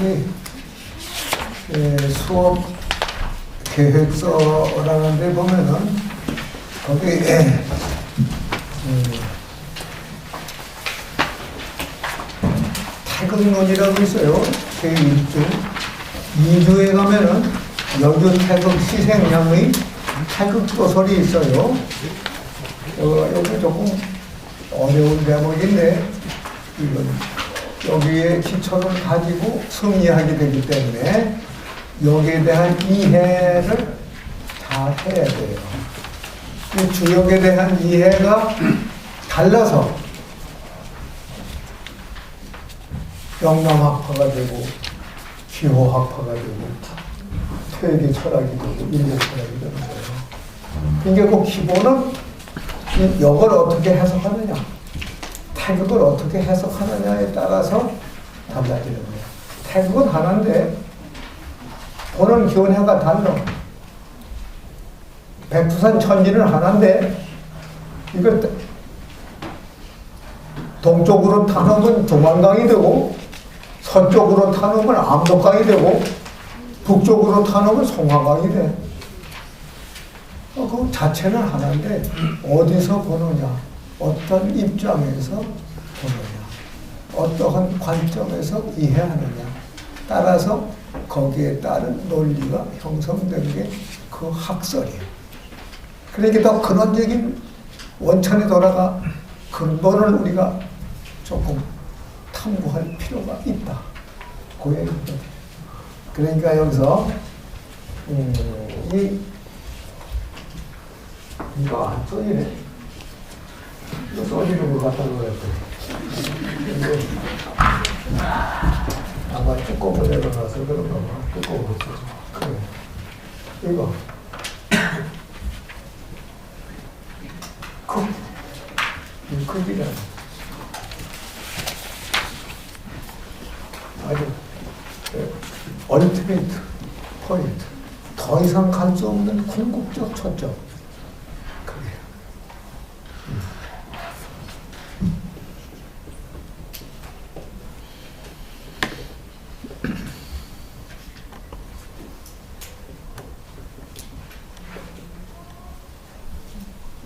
이것이 수업 계획서라는 데 보면은 거기 태극론이라고 있어요. 제1주. 2주에 가면은 여주 태극 시생양의 태극 도설이 있어요. 여기 조금 어려운 대목인데, 이건 여기에 기초를 가지고 승리하게 되기 때문에 여기에 대한 이해를 잘 해야 돼요. 이 주역에 대한 이해가 달라서 영남학파가 되고 기호학파가 되고 퇴계 철학이 되고 일본 철학이 되는 거예요. 그러니까 그 기본은 이걸 어떻게 해석하느냐, 태극을 어떻게 해석하느냐에 따라서 달라지는 거예요. 태극은 하나인데 보는 견해가 달라. 백두산 천지는 하나인데 이걸 동쪽으로 타놓으면 조만강이 되고 서쪽으로 타놓으면 압록강이 되고 북쪽으로 타놓으면 송화강이 돼. 그 자체는 하나인데 어디서 보느냐, 어떤 입장에서 보느냐, 어떠한 관점에서 이해하느냐 따라서 거기에 따른 논리가 형성된 게 그 학설이에요. 그러니까 더 근원적인 원천에 돌아가 근본을 우리가 조금 탐구할 필요가 있다. 그 얘기입니다. 그러니까 여기서 이거 안 써지네. 이거 써지는 거 갖다 놓아야 돼. 아마 뚜껑을 내려놔서 그런가 봐. 뚜껑을 써줘. 그래. 이거. 이 크기가 아주 얼티메이트 포인트. 더 이상 갈 수 없는 궁극적 초점. 그래요.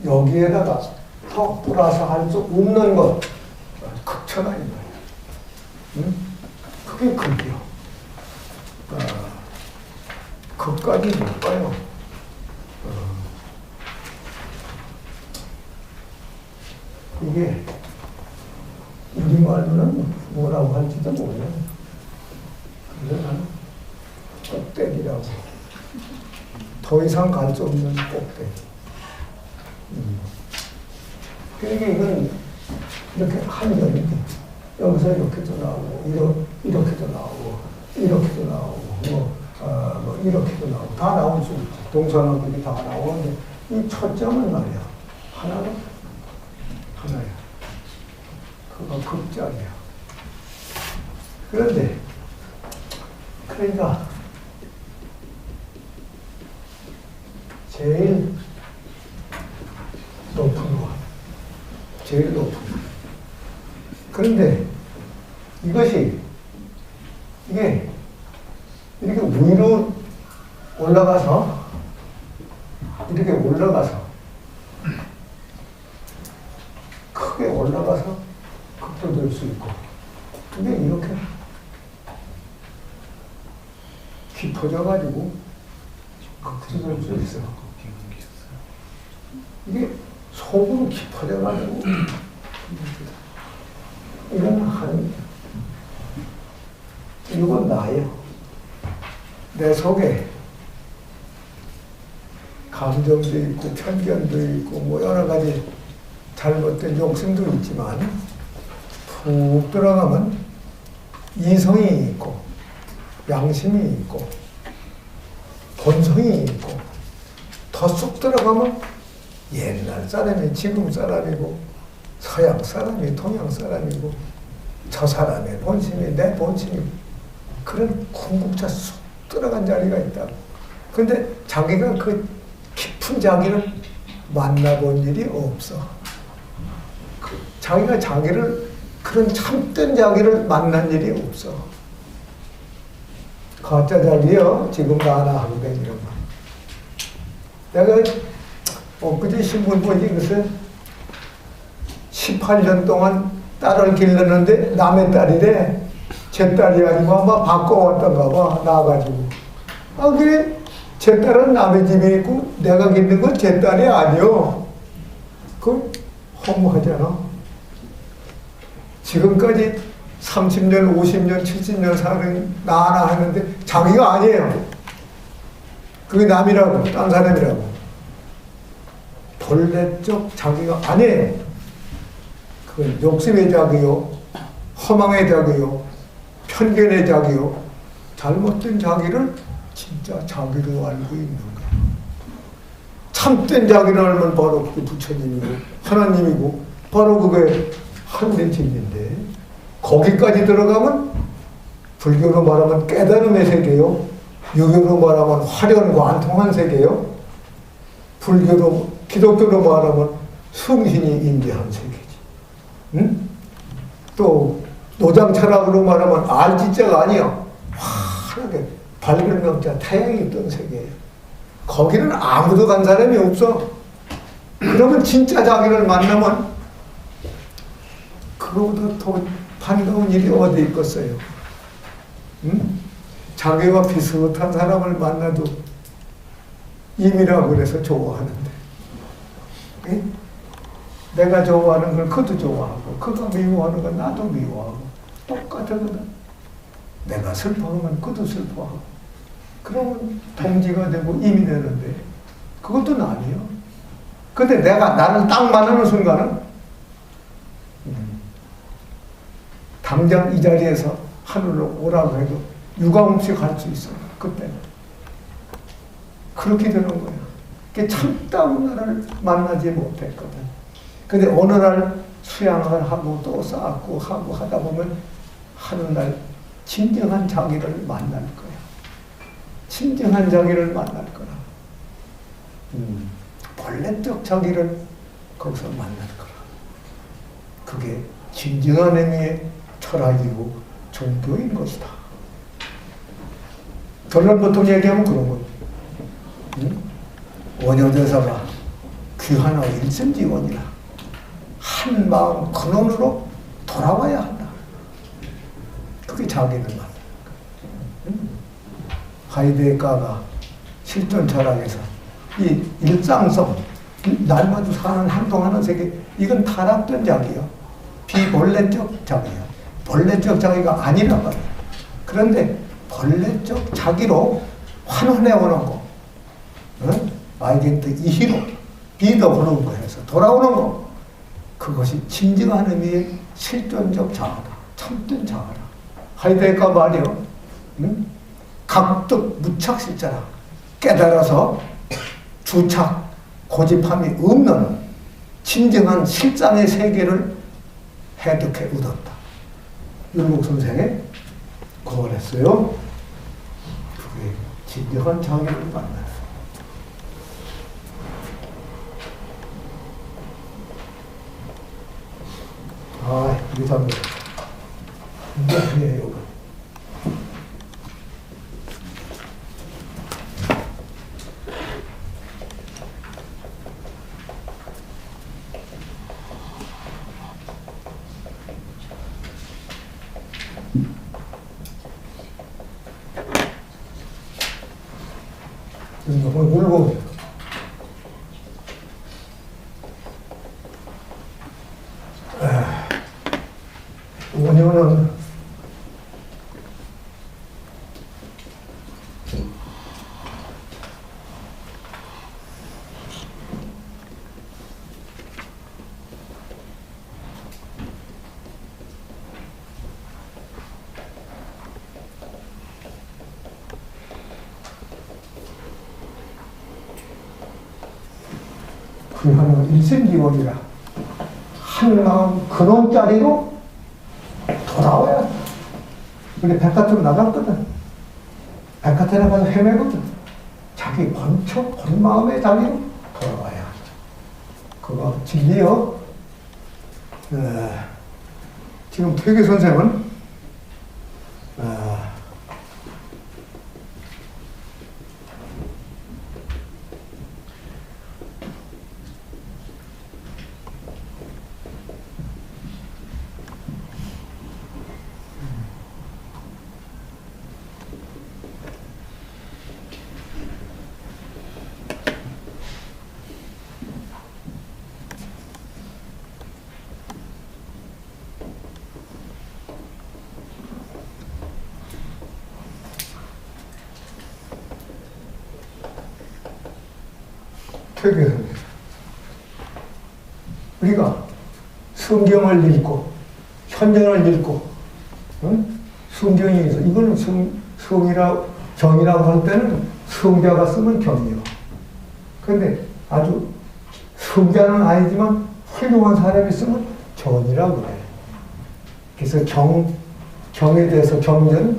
여기에다가 턱 뿌라서 할 수 없는 것, 극천하인 거예요. 응? 그게 극이요. 극까지 뭘까요? 이게 우리말로는 뭐라고 할지도 몰라요. 그래서 나는 꼭대기라고. 더 이상 갈 수 없는 꼭대기. 그러니까 이건 이렇게 한정인데 여기서 이렇게도 나오고 이렇게도 나오고 이렇게도 나오고 뭐 이렇게도 나오고 다 나올 수 있죠. 동서남북이 다 나오는데 이 초점은 말이야 하나야. 그거 극작이야. 그런데 그러니까 제일 높은 거. 제일 높은 거. 그런데 이게 이렇게 위로 올라가서 크게 올라가서 극도될 수 있고, 근데 이렇게 깊어져 가지고 극도될 수 있어. 이게 속으로 깊어져 가지고 이건 한입니다. 이건 나예요. 내 속에 감정도 있고 편견도 있고 뭐 여러 가지 잘못된 욕심도 있지만 푹 들어가면 이성이 있고 양심이 있고 본성이 있고 더 쑥 들어가면 옛날 사람이 지금 사람이고 서양 사람이 동양 사람이고 저 사람의 본심이 내 본심이 그런 궁극차 쑥 들어간 자리가 있다. 근데 자기가 그 깊은 자기를 만나본 일이 없어. 자기가 자기를 그런 참된 자기를 만난 일이 없어. 가짜 자기요. 지금 나나 하고 다니는 거. 내가 엊그제 신문 보니 글쎄 18년 동안 딸을 길렀는데 남의 딸이래. 제 딸이 아니고 아마 바꿔왔던가 봐. 나가지고. 아 그래? 제 딸은 남의 집에 있고 내가 기른 건 제 딸이 아니요. 그건 허무하잖아. 지금까지 30년, 50년, 70년 사는 나나 하는데 자기가 아니에요. 그게 남이라고, 딴 사람이라고. 본래적 자기가 아니에요. 그건 욕심의 자기요, 허망의 자기요, 편견의 자기요, 잘못된 자기를 진짜 자기로 알고 있는 거예요. 참된 자기를 알면 바로 그게 부처님이고 하나님이고 바로 그게 하늘의 진리인데 거기까지 들어가면 불교로 말하면 깨달음의 세계요, 유교로 말하면 화련과 안 통한 세계요, 기독교로 말하면 성신이 인지한 세계지. 응? 또 노장 철학으로 말하면 알지자가 아니야. 환하게 밝은 명자 태양이 있던 세계예요. 거기는 아무도 간 사람이 없어. 그러면 진짜 자기를 만나면 그거보다 더 반가운 일이 어디 있겠어요. 응? 자기와 비슷한 사람을 만나도 임이라고 그래서 좋아하는데, 응? 내가 좋아하는 걸 그도 좋아하고 그가 미워하는 건 나도 미워하고 똑같거든. 내가 슬퍼하면 그도 슬퍼하고 그러면 동지가 되고 임이 되는데 그것도 아니에요. 근데 내가 나를 딱 만나는 순간은 당장 이 자리에서 하늘로 오라고 해도 유감없이 갈 수 있어요. 그때는. 그렇게 되는 거야. 그게 참다운 나를 만나지 못했거든. 근데 어느 날 수양을 하고 또 쌓고 하고 하다 보면 하는 날 진정한 자기를 만날 거야. 진정한 자기를 만날 거라. 본래적 자기를 거기서 만날 거라. 그게 진정한 의미의 철학이고 종교인 것이다. 결론부터 얘기하면 그런 거예요. 원효대사가 귀하나 일심지원이라 한 마음 근원으로 돌아와야 한다. 그게 자기를 만나는 거예요. 하이데거가 실존 철학에서 이 일상성, 날마다 사는 행동하는 세계, 이건 타락된 자기요. 비본래적 자기요. 본래적 자기가 아니란 말이에요. 그런데 본래적 자기로 환원해 오는 거, 아이덴티 이히로 비더 그런 거 해서 돌아오는 거, 그것이 진정한 의미의 실존적 자아다. 참된 자아다. 하이데거 말이요. 각득 무착실자라. 깨달아서 주착, 고집함이 없는 진정한 실상의 세계를 해득해 얻었다. 율곡 선생이 그걸 했어요. 그게 진정한 자기를 만나요. 이게 참 이게 아니에요. 울고 원효는 그 하나가 일심기원이라 한 마음 근원자리로 돌아와야 돼. 근데 백화점 나갔거든. 백화점에 나가서 헤매거든. 자기 본 마음의 자리로 돌아와야 돼. 그거 진리요. 지금 퇴계 선생은 세계선생. 우리가 성경을 읽고 현전을 읽고 응? 성경이 있어. 이거는 경이라고 할 때는 성자가 쓰면 경이요. 그런데 아주 성자는 아니지만 훌륭한 사람이 쓰면 전이라고 그래. 그래서 경에 대해서 경전에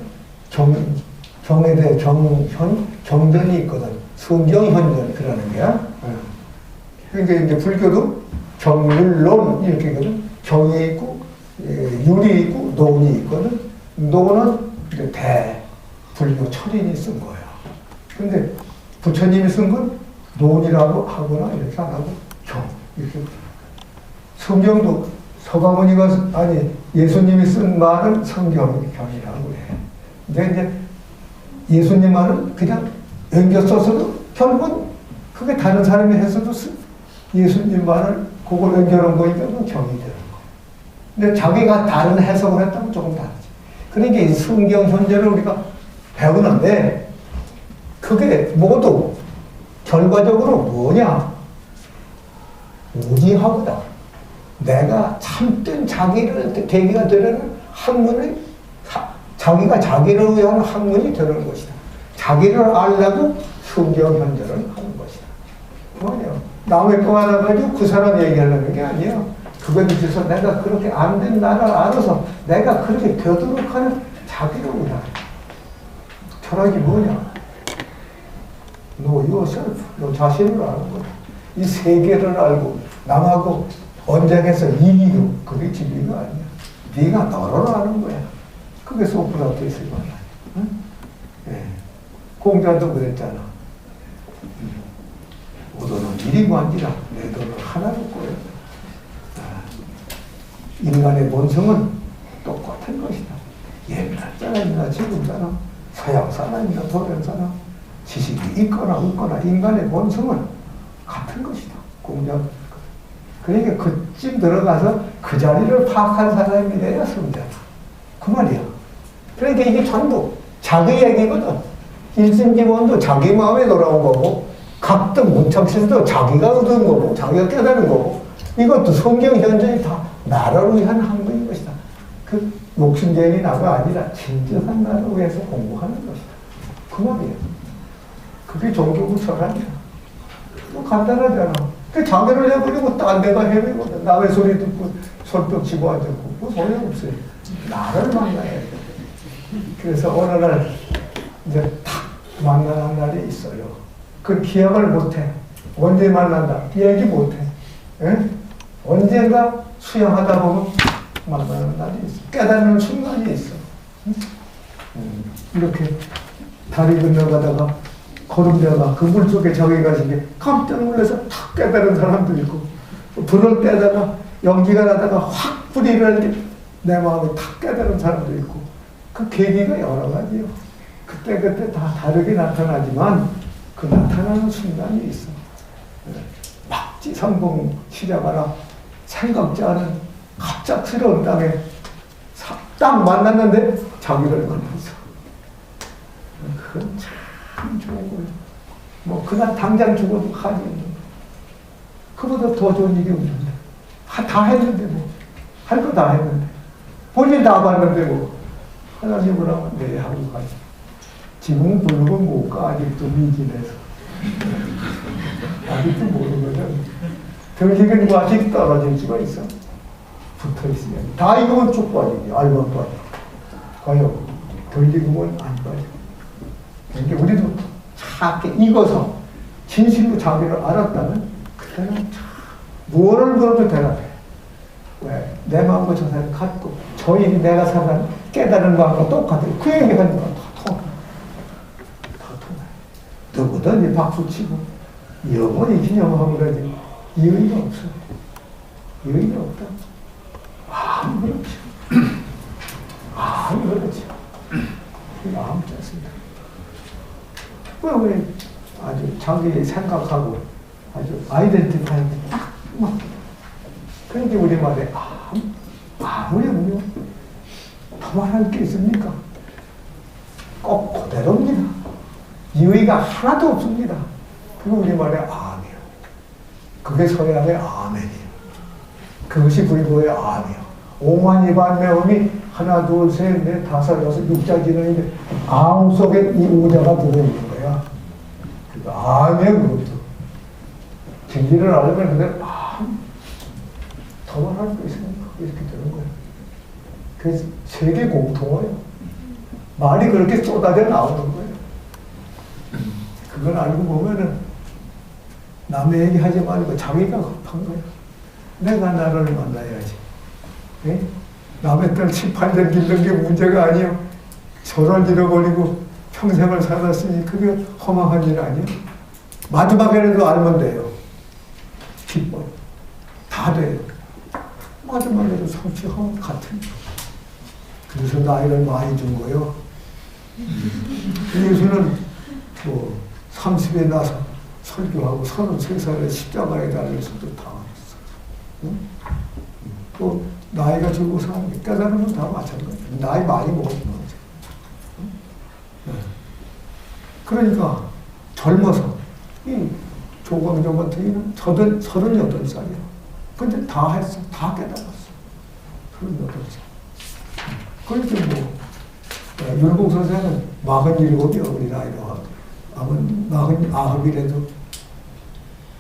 대해 경전이 있거든. 성경 현전 그러는 거야. 그러니까 이제 불교도 경률론 이렇게 있거든. 경이 있고 율이 있고 논이 있거든. 논은 이제 불교 철인이 쓴 거야. 근데 부처님이 쓴 건 논이라고 하거나 이렇게 안 하고 경 이렇게. 성경도 서가모니가 아니 예수님이 쓴 말은 성경이라고 해. 이제 예수님 말은 그냥 옮겨 써서도 결국은 그게 다른 사람이 했어도 예수님 말을 그걸 옮겨놓은 거니까 그 경이 되는 거. 근데 자기가 다른 해석을 했다면 조금 다르지. 그러니까 이 성경 현재를 우리가 배우는데 그게 모두 결과적으로 뭐냐? 오지하고다. 내가 참된 자기를 계기가 되려는 학문이 자기가 자기를 위한 학문이 되는 것이다. 자기를 알려고 성경 현재를 하는 것이다. 뭐냐? 남의 거 알아가지고 그 사람 얘기하려는 게 아니야. 그거에 비해서 내가 그렇게 안 된 나를 알아서 내가 그렇게 되도록 하는 자기를 위한 철학이 뭐냐? Know yourself. 너 자신을 아는 거다. 이 세계를 알고 남하고 언쟁해서 이기고 그게 진리가 아니야. 네가 너를 아는 거야. 그게 소크라테스의 말 아니야. 응? 네. 공자도 그랬잖아. 오도는 일이관지라 내 돈을 하나로 꼬였다. 인간의 본성은 똑같은 것이다. 옛날 사람이나 지금 사람, 서양 사람이나 도련 사람, 지식이 있거나 없거나 인간의 본성은 같은 것이다. 공자. 그러니까 그쯤 들어가서 그 자리를 파악한 사람이 돼야 성자다. 그 말이야. 그러니까 이게 전부 자기 얘기거든. 일심기원도 자기 마음에 돌아온 거고, 각등 문창실도 자기가 얻은 거고, 자기가 깨달은 거고, 이것도 성경 현전이 다 나라를 위한 학문인 것이다. 그 목숨쟁이 나가 아니라 진정한 나라를 위해서 공부하는 것이다. 그 말이야. 그게 종교부 철학이야. 뭐 간단하잖아. 그 자기를 해버리고 딴 데가 헤매거든. 남의 소리 듣고 손뼉 치고 앉았고 뭐 소용없어요. 나를 만나야 돼. 그래서 어느 날 이제 탁 만나는 날이 있어요. 그 기억을 못해. 언제 만난다 얘기 못해. 에? 언젠가 수영하다 보면 만나는 날이 있어. 깨닫는 순간이 있어. 이렇게 다리 건너가다가 걸음려가 그 물속에 자기가 지게 깜짝 놀라서 탁 깨달은 사람도 있고, 불을 떼다가 연기가 나다가 확 불이 일어날 내 마음이 탁 깨달은 사람도 있고, 그 계기가 여러 가지요. 그때 다 다르게 나타나지만 그 나타나는 순간이 있어. 막지성공 시작하라 생각지 않은 갑작스러운 땅에 딱 만났는데 자기를 만났어. 그건 참 좋은 거예요. 뭐 그날 당장 죽어도 한이 없는 거예요. 그보다 더 좋은 일이 없는데 다 했는데 뭐 할 거 다 했는데 본인 다 봤는데 뭐 하나님을 하면 내 하고 가지. 지금은 부르고 못 가. 아직도 미진해서 아직도 모르거든. 덜리는 거 아직 떨어질 수가 있어. 붙어있으면 다 익으면 쭉 빠지지. 알면 빠져. 가요. 덜 익으면 안 빠져. 그러니까 우리도 차게 익어서 진실로 자기를 알았다면 그때는 참 무엇을 물어도 대답해. 왜? 내 마음과 저 사람이 같고 저 일이 내가 살아가는 깨달은 마음과 똑같아요. 그 얘기하는 건 다 통해. 다 통해. 누구든지 박수치고 영원히 기념하고 그러지 이의가 없어. 이의가 없다. 아무 그렇지. 아무 그렇지. 아무 좋습니다. 우리 아주 자기 생각하고 아주 아이덴티파이한테 딱 맞게. 그런데 우리 말에 아무리 없냐? 더 말할 게 있습니까? 꼭 그대로입니다. 이의가 하나도 없습니다. 그리고 우리 말에 아니에요. 그게 서양의 아멘이에요. 그것이 불교의 암이에요. 오만 이반 매음이 하나, 둘, 셋, 넷, 다섯, 여섯, 육자지는데 암 속에 이 오자가 들어있는 거야. 그러니까 암이에요, 그것도. 진리를 알면 근데 더 말할 거 있으니까 이렇게 되는 거예요. 그래서 세계 공통어예요. 말이 그렇게 쏟아져 나오는 거예요. 그걸 알고 보면은 남의 얘기 하지 말고 자기가 급한 거예요. 내가 나를 만나야지. 네? 남의 딸 18년 길는 게 문제가 아니에요. 저를 잃어버리고 평생을 살았으니 그게 허망한 일 아니에요. 마지막에라도 알면 돼요. 기뻐요. 다 돼요. 마지막에도 성취하면 같은. 그래서 나이를 많이 준 거예요. 예수는 뭐 30에 나서 설교하고 33살에 십자가에 달려서도 당했어. 응? 또 나이가 들고서 깨달으면 다 마찬가지야. 나이 많이 먹었던 거죠. 응? 그러니까 젊어서 이 조광조 같은 경우는 38살이야. 근데 다 했어. 다 깨달았어. 38살. 그러니까 뭐 율곡 선생은 47이요. 우리 나이로 하면 49이라도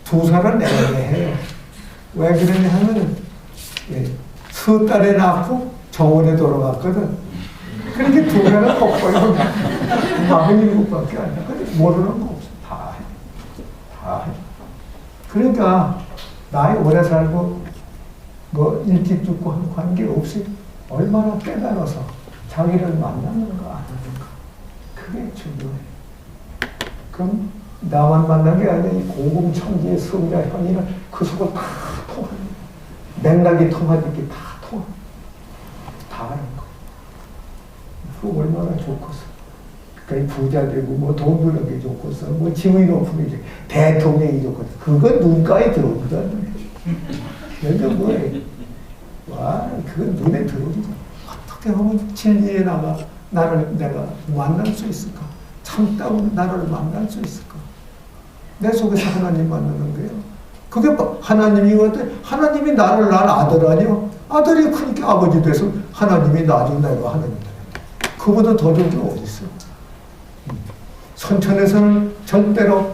2살은 내외해요. 왜 그러냐 하면 수 딸에 낳고 정원에 돌아갔거든. 그렇게 2살은 꺾어요. 47밖에 안 돼. 근데 모르는 거 없어. 다 해. 다 해. 그러니까 나이 오래 살고 뭐 일찍 죽고 한 관계 없이 얼마나 깨달아서 자기를 만나는가 안 하는가. 그게 중요해. 그럼 나만 만난 게 아니라 이 공공천지의 성자 현이는 그 속을 다 통하는 맥락이 통하듯이 다 통하는 다 하는 거. 그 얼마나 좋겠어. 그러니까 부자 되고 뭐 돈 버는 게 좋겠어. 뭐 지위 높은 게 대통령이 좋겠어. 그건 눈가에 들어오거든. 그러니까 뭐해. 와, 그건 눈에 들어오지. 어떻게 하면 진리에 나를 내가 만날 수 있을까? 참다운 나를 만날 수 있을까? 내 속에서 하나님 만나는 거예요. 그게 하나님이거든. 하나님이 나를 난 아들 아니요? 아들이 크니까 아버지 돼서 하나님이 나중 내가 하나님 되는 거야. 그보다 더 좋은 게 어디 있어? 선천에서는 절대로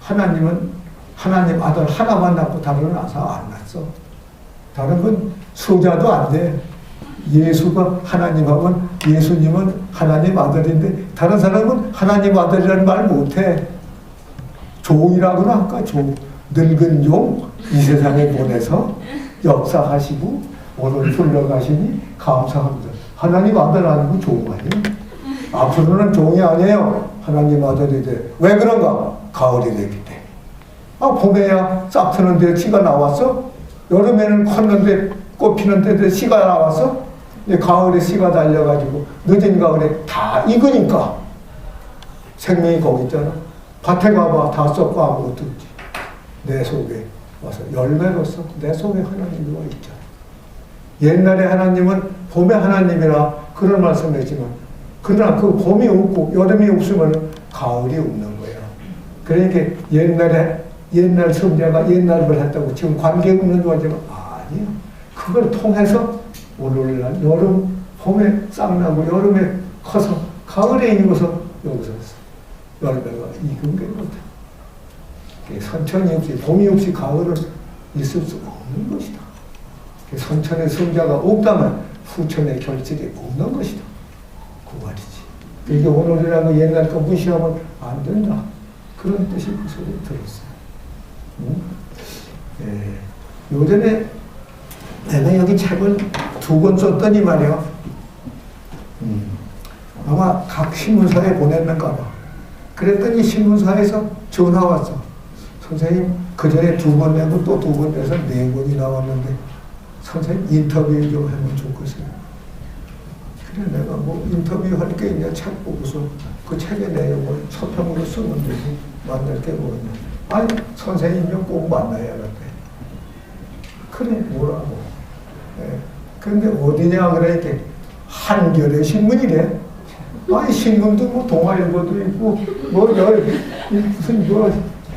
하나님은 하나님 아들 하나만 낳고 다른 낳아서 안 낳았어. 다른 건 소자도 안 돼. 예수가 하나님 하면 예수님은 하나님 아들인데 다른 사람은 하나님 아들이라는 말 못해. 종이라고나 할까? 종. 늙은 종 이 세상에 보내서 역사하시고 오늘 불러가시니 감사합니다. 하나님 아들 아니고 종 아니에요? 앞으로는 종이 아니에요. 하나님 아들이 돼. 왜 그런가? 가을이 되기 때문에. 봄에야 싹 트는데 씨가 나왔어? 여름에는 컸는데 꽃 피는데 씨가 나왔어? 가을에 씨가 달려가지고 늦은 가을에 다 익으니까 생명이 거기 있잖아. 밭에 가봐. 다 썩고 아무것도 없지. 내 속에 와서 열매로서 내 속에 하나님이 와 있잖아. 옛날에 하나님은 봄에 하나님이라 그런 말씀을 했지만 그러나 그 봄이 없고 여름이 없으면 가을이 없는 거야. 그러니까 옛날 성자가 옛날을 했다고 지금 관계없는 거지만 아니요. 그걸 통해서 오늘날 여름, 봄에 싹나고 여름에 커서 가을에 익어서 여기서 열매가 익은 게 그렇다. 선천이 없이 봄이 없이 가을을 있을 수 없는 것이다. 선천의 성자가 없다면 후천의 결실이 없는 것이다. 그 말이지. 이게 오늘이라고 옛날 거 무시하면 안 된다. 그런 뜻이 그 속에 들었어요. 요전에 내가 여기 책을 2권 썼더니 말이야. 아마 각 신문사에 보냈는가 봐. 그랬더니 신문사에서 전화 왔어. 선생님, 그 전에 2권 내고 또 2권 내서 4권이 나왔는데 선생님 인터뷰 좀 하면 좋겠어요. 그래, 내가 뭐 인터뷰 할 게 있냐 책 보고서 그 책의 내용을 서평으로 쓰면 되지. 만날 게 뭐냐. 아니, 선생님이 꼭 만나야겠대. 그래, 뭐라고. 근데 어디냐, 그러니까 한겨레 신문이래. 아니, 신문도 뭐 동아일보도 있고, 무슨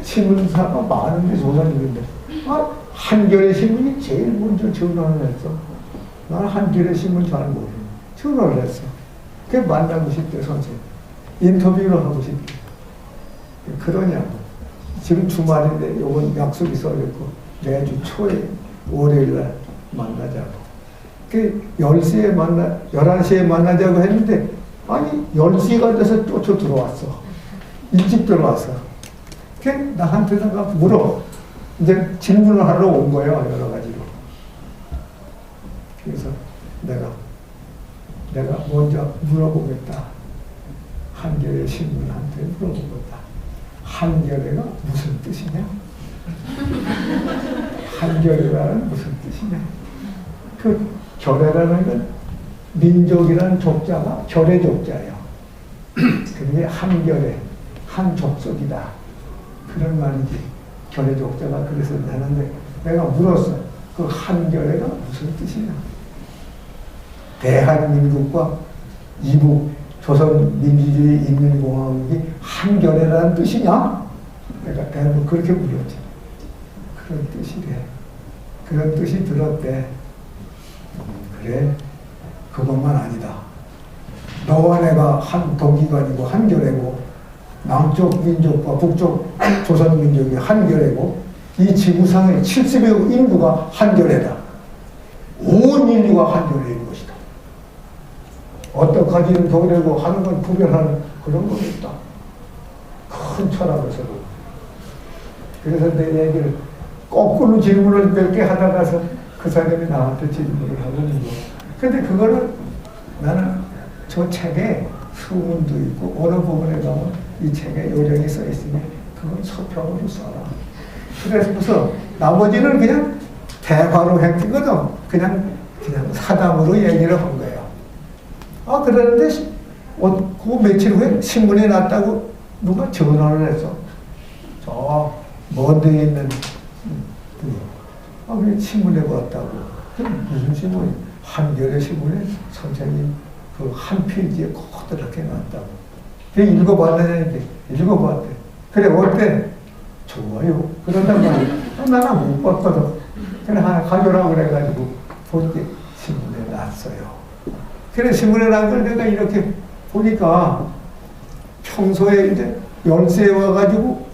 신문사가 많은데 조선인인데 한겨레 신문이 제일 먼저 전화를 했어. 나는 한겨레 신문 잘 모르는 전화를 했어. 그게 만나고 싶대 선생님. 인터뷰를 하고 싶대. 그러냐고. 지금 주말인데 요번 약속이 써있고 매주 초에 월요일날 만나자고. 그 10시에 11시에 만나자고 했는데 아니 10시가 돼서 쫓아 들어왔어. 일찍 들어왔어. 그 나한테 물어. 이제 질문을 하러 온 거예요. 여러 가지로. 그래서 내가 먼저 물어보겠다. 한겨레 신문한테 물어보겠다. 한겨레가 무슨 뜻이냐? 한겨레라는 무슨 뜻이냐? 그 결애라는 건 민족이라는 족자가 결애 족자예요. 그게 한결애, 한 족속이다. 그런 말이지. 결애 족자가 그래서 되는데 내가 물었어. 그 한결애가 무슨 뜻이냐? 대한민국과 이북 조선민주주의 인민공화국이 한결애라는 뜻이냐? 내가 대부분 그렇게 물었지. 그런 뜻이래. 그런 뜻이 들었대. 그래, 그것만 아니다. 너와 내가 한 동기관이고 한결애고 남쪽 민족과 북쪽 조선민족이 한결애고 이 지구상의 70의 인구가 한결애다. 온 인류가 한결애인 것이다. 어떡하지는 동일하고 하는 건 구별하는 그런 건 있다. 큰 철학에서도. 그래서 내 얘기를 거꾸로 질문을 몇 개 하다가서 그 사람이 나한테 질문을 하는 거. 근데 그거는 나는 저 책에 수문도 있고 어느 부분에 가면 이 책에 요령이 써 있으니 그건 서평으로 써라. 그래서 나머지는 그냥 대화로 했거든. 그냥 사담으로 얘기를 한 거예요. 그러는데 그 며칠 후에 신문에 났다고 누가 전화를 했어. 저 먼 데에 있는 왜 신문에 왔다고. 무슨 신문이? 한겨레 신문에 선생님 그 한 페이지에 그렇게 났다고. 그래 읽어봤는데 읽어봤대. 그래 어때? 좋아요. 그런단 말이야. 나는 못 봤거든. 그래 하나 가져라고 그래가지고 볼게 신문에 났어요. 그래 신문에 난 걸 내가 이렇게 보니까 평소에 이제 10시에 와가지고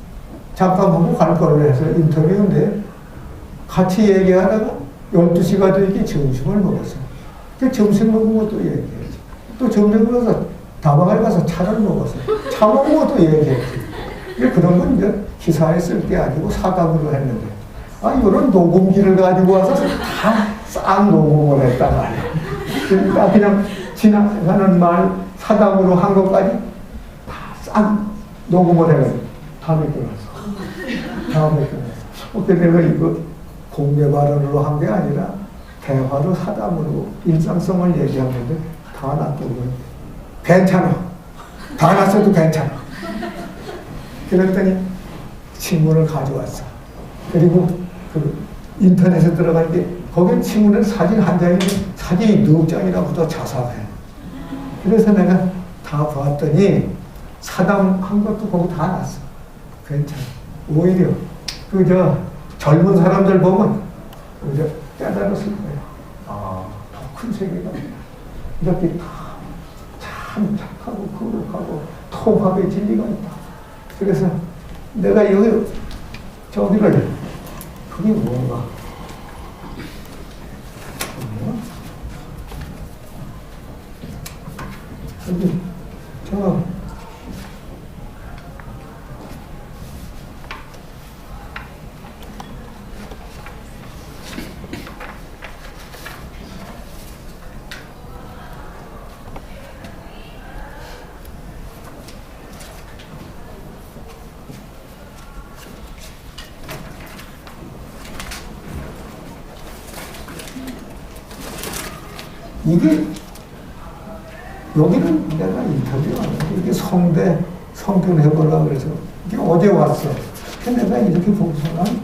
잠깐하고 갈 거를 해서 인터뷰인데 같이 얘기하다가 12시가 되니까 점심을 먹었어. 그 점심 먹고 또 얘기했지. 또 점심 먹어서 다방에 가서 차를 먹었어. 차 먹고 또 얘기했지. 그런 건 이제 기사에 쓸 게 아니고 사담으로 했는데 이런 녹음기를 가지고 와서 다 싹 녹음을 했단 말이야. 그러니까 그냥 지나가는 말 사담으로 한 것까지 다 싹 녹음을 해가지고 다음에 끝났어. 그때 내가 이거 공개 발언으로 한 게 아니라 대화로 사담으로 일상성을 얘기하는데 다 놔두고 괜찮아. 다 놨어도 괜찮아. 그랬더니 신문을 가져왔어. 그리고 그 인터넷에 들어갔는데 거기 신문에 사진 한 장이면 사진이 4장이나 붙어 자상해. 그래서 내가 다 봤더니 사담한 것도 거기 다 놨어. 괜찮아. 오히려 젊은 사람들 보면 깨달았을 거예요. 더 큰 세계가 이렇게 참 착하고 거룩하고 통합의 진리가 있다. 그래서 내가 저기를 그게 뭔가 여기 여기는 내가 인터뷰 안 하고 이게 성균 해보려고 그래서 이게 어제 왔어. 내가 이렇게 보고서는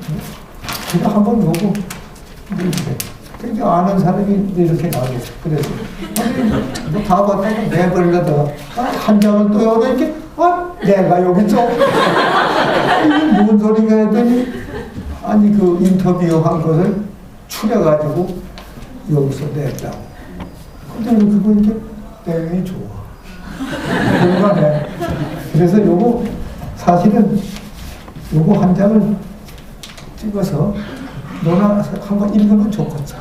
제가 한번 보고 이렇게 그러니까 아는 사람이 이렇게 나오고 그래서 다 봤다가 내버리려다가 한 장을 또 여러 이렇게 내가 여기 있죠? 이게 뭔 소리가 했더니, 아니, 그 인터뷰한 것을 추려가지고 여기서 냈다고. 근데 그거 이제 내용이 좋아. 그러네. 그래서 요거, 사실은 요거 한 장을 찍어서 너나 한번 읽으면 좋겠어.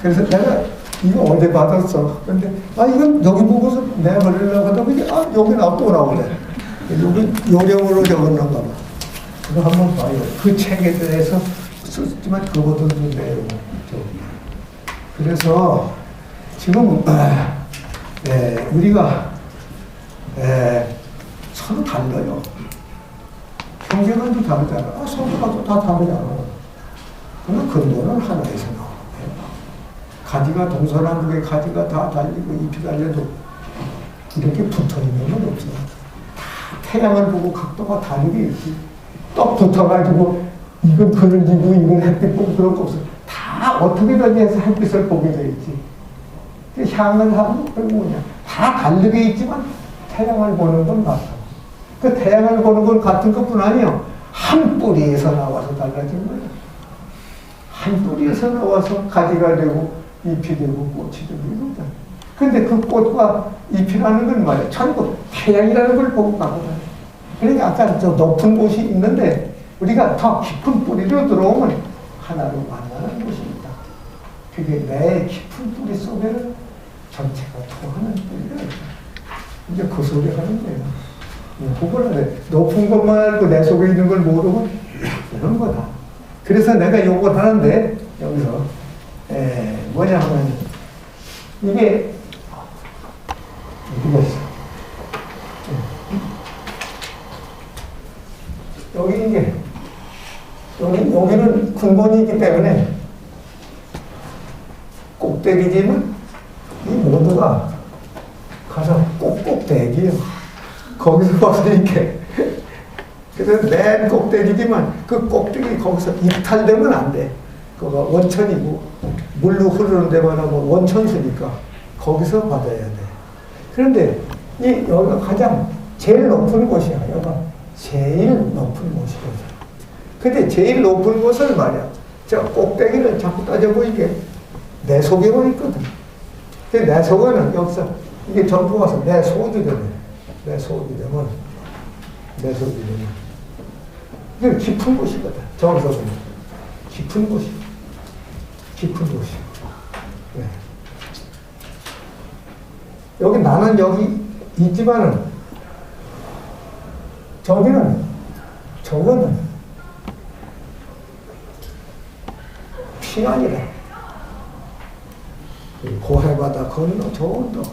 그래서 내가 이거 어제 받았어. 근데, 이건 여기 보고서 내가 걸리려고 하다 보니까, 여기 또 나오네. 여기 요령으로 적었는가 봐. 그거 한번 봐요. 그 책에 대해서 썼지만 그거도 내용. 그래서 지금, 우리가, 서로 달라요. 경제관도 다르잖아. 서로가 다 다르잖아. 그러나 근본은 하나에서 나와요. 가지가 동서남북의 가지가 다 달리고 잎이 달려도 이렇게 붙어있는 건 없어. 다 태양을 보고 각도가 다르게 있지. 또 붙어가지고 이건 그늘 지고 이건 햇빛 보고 그런 거 없어. 다 어떻게든 해서 햇빛을 보게 돼 있지. 향을 하고 그리고 뭐냐. 다 다르게 있지만 태양을 보는 건 같아. 그 태양을 보는 건 같은 것뿐 아니요. 한 뿌리에서 나와서 달라진 거예요. 한 뿌리에서 나와서 가지가 되고 잎이 되고 꽃이 되고 이거다. 근데 그 꽃과 잎이라는 건 말이야. 전부 태양이라는 걸 보고 가거든. 그러니까 아까 저 높은 곳이 있는데 우리가 더 깊은 뿌리로 들어오면 하나로 만나는 곳입니다. 그게 내 깊은 뿌리 속에는 전체가 통하는 뿌리가 있다. 이제 그 소리 하는 거예요. 그걸 높은 것만 알고 내 속에 있는 걸 모르고 이런 거다. 그래서 내가 요걸 하는데 여기서 뭐냐 하면 이게 있어. 여기 이게 여기는 근본이기 때문에 꼭대기지만 이 모두가 가서 꼭꼭대기예요. 거기서 와서 이렇게 그래서 맨 꼭대기지만 그 꼭대기 거기서 이탈되면 안 돼. 그거 원천이고 물로 흐르는 데만 하면 원천수니까 거기서 받아야 돼. 그런데 여기가 가장 제일 높은 곳이야. 여기가 제일 높은 곳이거든. 근데 제일 높은 곳을 말이야. 저 꼭대기를 자꾸 따져보이게 내 속에만 있거든. 근데 내 속에는 여기서 이게 전부 와서 내 속이 되네. 내 속이 되면 이게 깊은 곳이거든. 저기서 보면 깊은 곳이. 네. 여기 나는 여기 있지만은 저거는 피안이라. 고해바다 건너 저 언덕,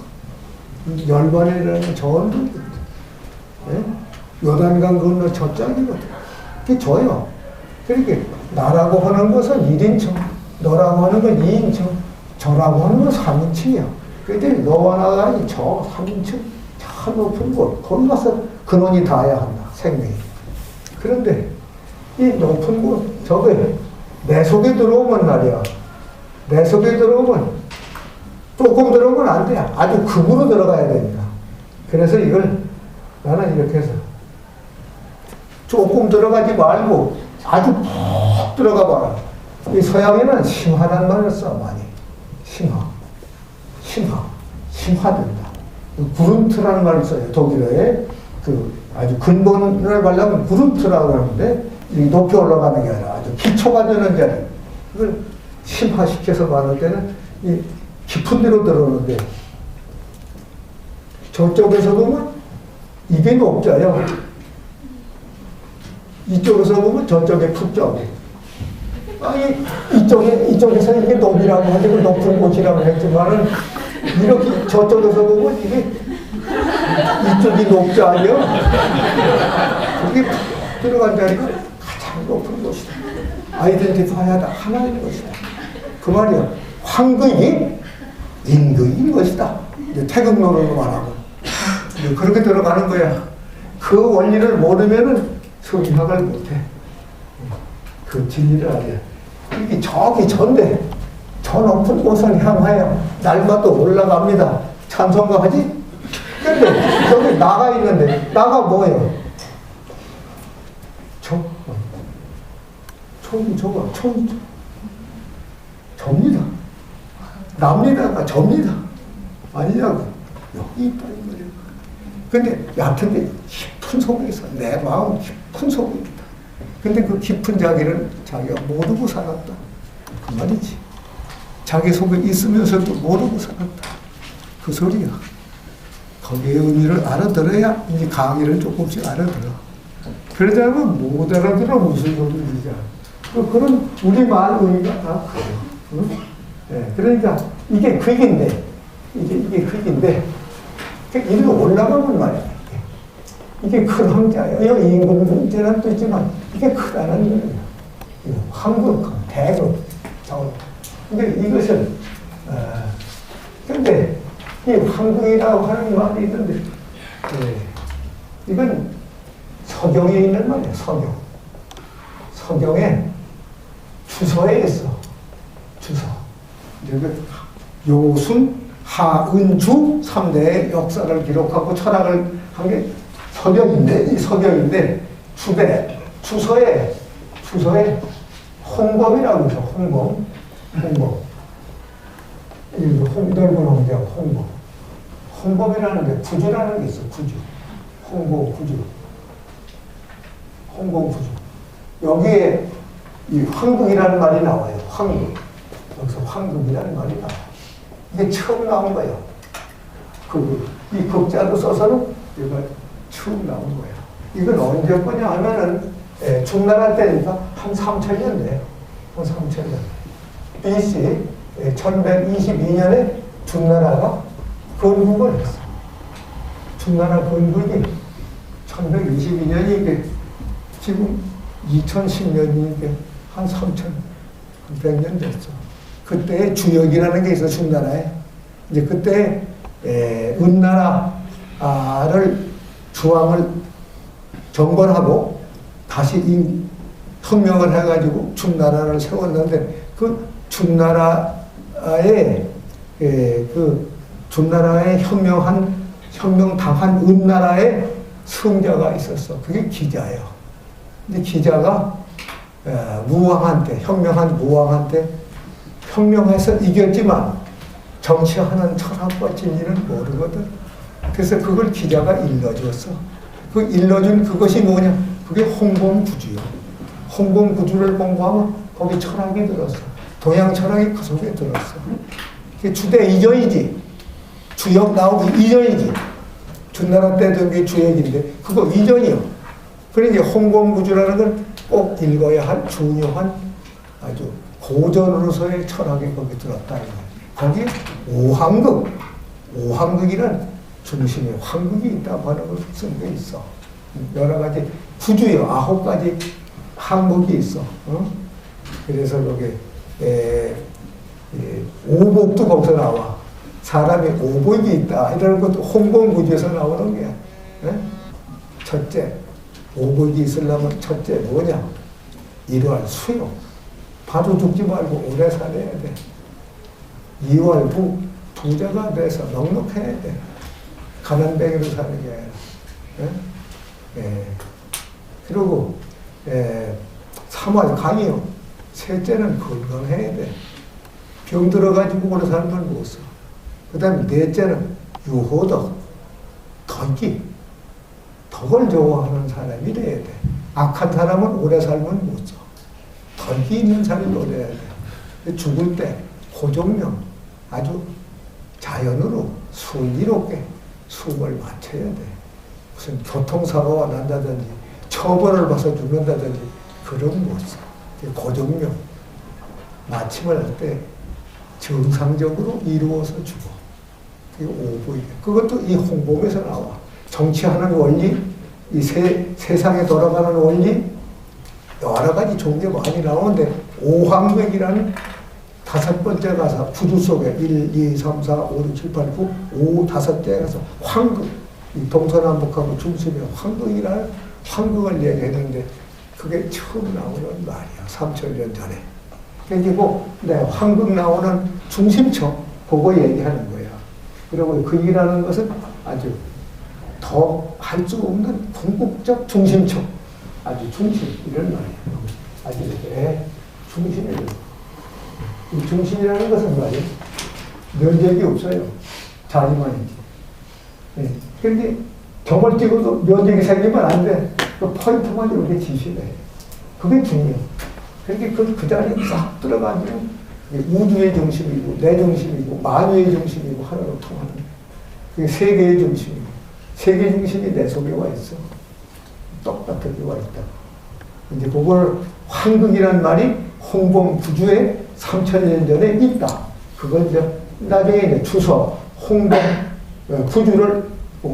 열반이라는 저 언덕, 요단강 건너 저쪽이거든. 그게 저요. 그러니까 나라고 하는 것은 1인称, 너라고 하는 건 2인称, 저라고 하는 건 3인칭이야. 그런데 너와 나가 저 3인칭, 저 높은 곳, 거기 가서 근원이 닿아야 한다, 생명이. 그런데 이 높은 곳, 저게 내 속에 들어오면 말이야. 내 속에 들어오면 조금 들어오면 안 돼. 아주 극으로 들어가야 됩니다. 그래서 이걸 나는 이렇게 해서 조금 들어가지 말고 아주 푹 들어가 봐라. 이 서양에는 심화란 말을 써, 많이. 심화된다. 구룬트라는 말을 써요. 독일어에 그 아주 근본을 가려면 구룬트라고 하는데 높이 올라가는 게 아니라 아주 기초가 되는 자리. 그걸 심화시켜서 받을 때는 이 깊은 데로 들어오는데 저쪽에서 보면 이게 높자요. 이쪽에서 보면 저쪽에 푹 쪄고. 아니, 이쪽에서 이게 높이라고 하지, 높은 곳이라고 했지만은, 이렇게 저쪽에서 보면 이게, 이쪽이 높지 않아요? 거기 들어간 자리가 가장 높은 곳이다. 아이덴티파이하다. 하나인 것이다. 그 말이야. 황극이 인극인 것이다. 태극론으로 말하고. 그렇게 들어가는 거야. 그 원리를 모르면은 성리학을 못해. 그 진리를 알아야. 이게 저기 전데, 저 높은 곳을 향하여 날마다 올라갑니다. 찬송가 하지? 근데 여기 나가 있는데, 나가 뭐예요? 접니다. 납니다가 접니다. 아니냐고. 여기 있다, 이 말이야. 근데 얕은데 깊은 속에 있어. 내 마음 깊은 속에 있다. 근데 그 깊은 자기를 자기가 모르고 살았다. 그 말이지. 자기 속에 있으면서도 모르고 살았다. 그 소리야. 거기의 의미를 알아들어야 이제 강의를 조금씩 알아들어. 그러지 않으면 못 알아들어. 무슨 소리인지. 그런 우리말 의미가 다 그래요. 응? 네, 그러니까 이게 극인데, 이게 극인데, 일로 올라가면 말이야. 이게 큰 황자예요. 임금 문제란 또 있지만, 이게 크다는 거예요. 황국, 대국. 근데 이것은, 근데 이 황국이라고 하는 말이 있는데, 이건 서경에 있는 말이에요. 서경에 주서에 있어. 주서. 요순, 하은주 3대의 역사를 기록하고 철학을 한 게 서경인데, 주서에 홍범이라고 해서 홍범. 넓은 홍자 홍범. 홍범이라는 게 구주라는 게 있어, 구주. 홍범구주. 여기에 이 황국이라는 말이 나와요. 황국. 여기서 황국이라는 말이 나와요. 이게 처음 나온 거예요. 이 극자로 써서는 이거 처음 나온 거예요. 이건 언제 거냐 하면은, 중나라 때니까 한 3,000년 돼요. 한 3,000년. BC 1122년에 중나라가 건국을 했어. 중나라 건국이 1122년이 지금 2010년이니까 한 3,100년 됐어. 그때 주역이라는 게 있어, 중나라에. 이제 그때, 은나라를 중앙을 정벌하고 다시 혁명을 해가지고 중나라를 세웠는데, 그 중나라에, 중나라에 혁명당한 은나라에 승자가 있었어. 그게 기자예요. 근데 기자가 혁명한 무왕한테 혁명해서 이겼지만 정치하는 철학과 진리는 모르거든. 그래서 그걸 기자가 일러줬어. 그 일러준 그것이 뭐냐? 그게 홍범구주요. 홍범구주를 공부하면 거기 철학이 들었어. 동양 철학이 그 속에 들었어. 그게 주대 이전이지. 주역 나오기 이전이지. 중나라 때도 그게 주역인데 그거 이전이요. 그러니까 홍범구주라는 걸 꼭 읽어야 할 중요한 아주 고전으로서의 철학이 거기 들었다. 거기 오황극이란 중심에 황극이 있다고 하는 걸 쓴 게 있어. 여러 가지 구주요. 9가지 항목이 있어. 그래서 거기 오복도 거기서 나와. 사람이 오복이 있다. 이런 것도 홍범구주에서 나오는 거야. 첫째, 오복이 있으려면 첫째 뭐냐? 일월 수요. 바로 죽지 말고 오래 살아야 돼. 2월 부자가 돼서 넉넉해야 돼. 가난뱅이로 사는 게 아니라. 그리고 3월 강이요. 셋째는 건강해야 돼. 병 들어가지고 오래 살면 못 써. 그 다음에 넷째는 유호덕, 덕이. 덕을 좋아하는 사람이 돼야 돼. 악한 사람은 오래 살면 못 써. 덕이 있는 사람이 오래 해야 돼. 죽을 때 고정명, 아주 자연으로 순리롭게 숨을 마쳐야 돼. 무슨 교통사고가 난다든지 처벌을 받아서 죽는다든지 그런 못 써. 고정명. 마침을 할 때 정상적으로 이루어서 죽어. 그게 오보이게. 그것도 이 홍범에서 나와. 정치하는 원리, 이 세상에 돌아가는 원리, 여러 가지 종교 많이 나오는데, 오황극이라는 5번째 가사, 구두 속에 1, 2, 3, 4, 5, 6, 7, 8, 9, 5, 5째 가사, 황극. 이 동서남북하고 중심에 황극이라는 황극을 얘기했는데, 그게 처음 나오는 말이야. 3,000년 전에. 그리고 황극 나오는 중심처, 그거 얘기하는 거야. 그리고 극이라는 것은 아주 더 할 수 없는 궁극적 중심축, 아주 중심, 이런 말이에요. 아주 이렇게 중심이에요. 이 중심이라는 것은 말이에요. 면적이 없어요. 자리만이지. 네. 근데 점을 찍어도 면적이 생기면 안 돼. 그 포인트만 이렇게 지시를 해요. 그게 중요해요. 그러니까 그 자리에 싹 들어가면 우주의 중심이고, 내 중심이고, 만유의 중심이고, 하나로 통하는 거예요. 그게 세계의 중심이고, 세계 중심이 내 속에 와 있어. 똑같게 와 있다. 이제 그걸 황극이란 말이 홍범부주에 3000년 전에 있다. 그걸 이제 나중에 이제 추서 홍범 부주를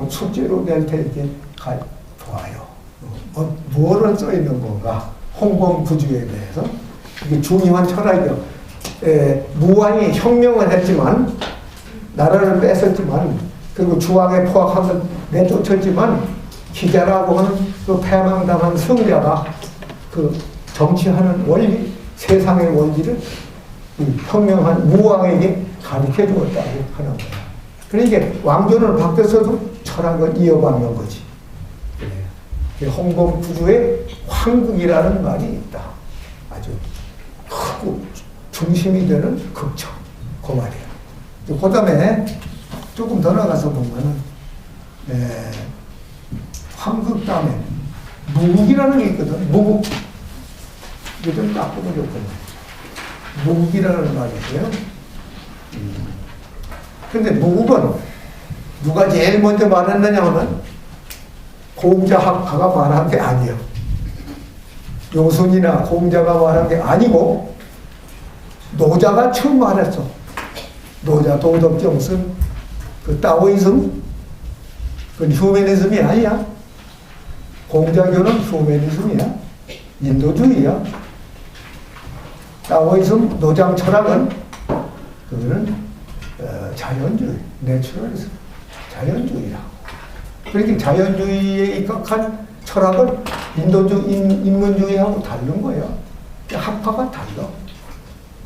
숙제로 낼 테니까 좋아요. 뭐를 써 있는 건가? 홍범부주에 대해서 이게 중요한 철학이요. 무왕이 혁명을 했지만 나라를 뺏었지만 그리고 주왕의 포악함을 내쫓았지만 기자라고 하는 그 패망당한 성자가 그 정치하는 원리, 세상의 원리를 혁명한 무왕에게 가르쳐 주었다고 하는 거야. 그러니까 왕조는 바뀌었어도 철학을 이어받는 거지. 홍범부주에 황극이라는 말이 있다. 아주 크고 중심이 되는 극청. 그 말이에요. 그 다음에 조금 더 나가서 보면은, 황극 다음에 무극이라는 게 있거든. 무극. 이게 좀 나쁘고 좋거든. 무극이라는 말이 있어요. 근데 무극은 누가 제일 먼저 말했느냐 하면 공자학파가 말한 게 아니에요. 요순이나 공자가 말한 게 아니고 노자가 처음 말했어. 노자 도덕정신, 그 따오이즘, 그건 휴메니즘이 아니야. 공자교는 휴메니즘이야. 인도주의야. 따오이즘, 노장 철학은 그거는 자연주의, 내추럴리즘, 자연주의라고. 그러니까 자연주의에 입각한 철학은 인문주의하고 다른 거예요. 학파가 달라.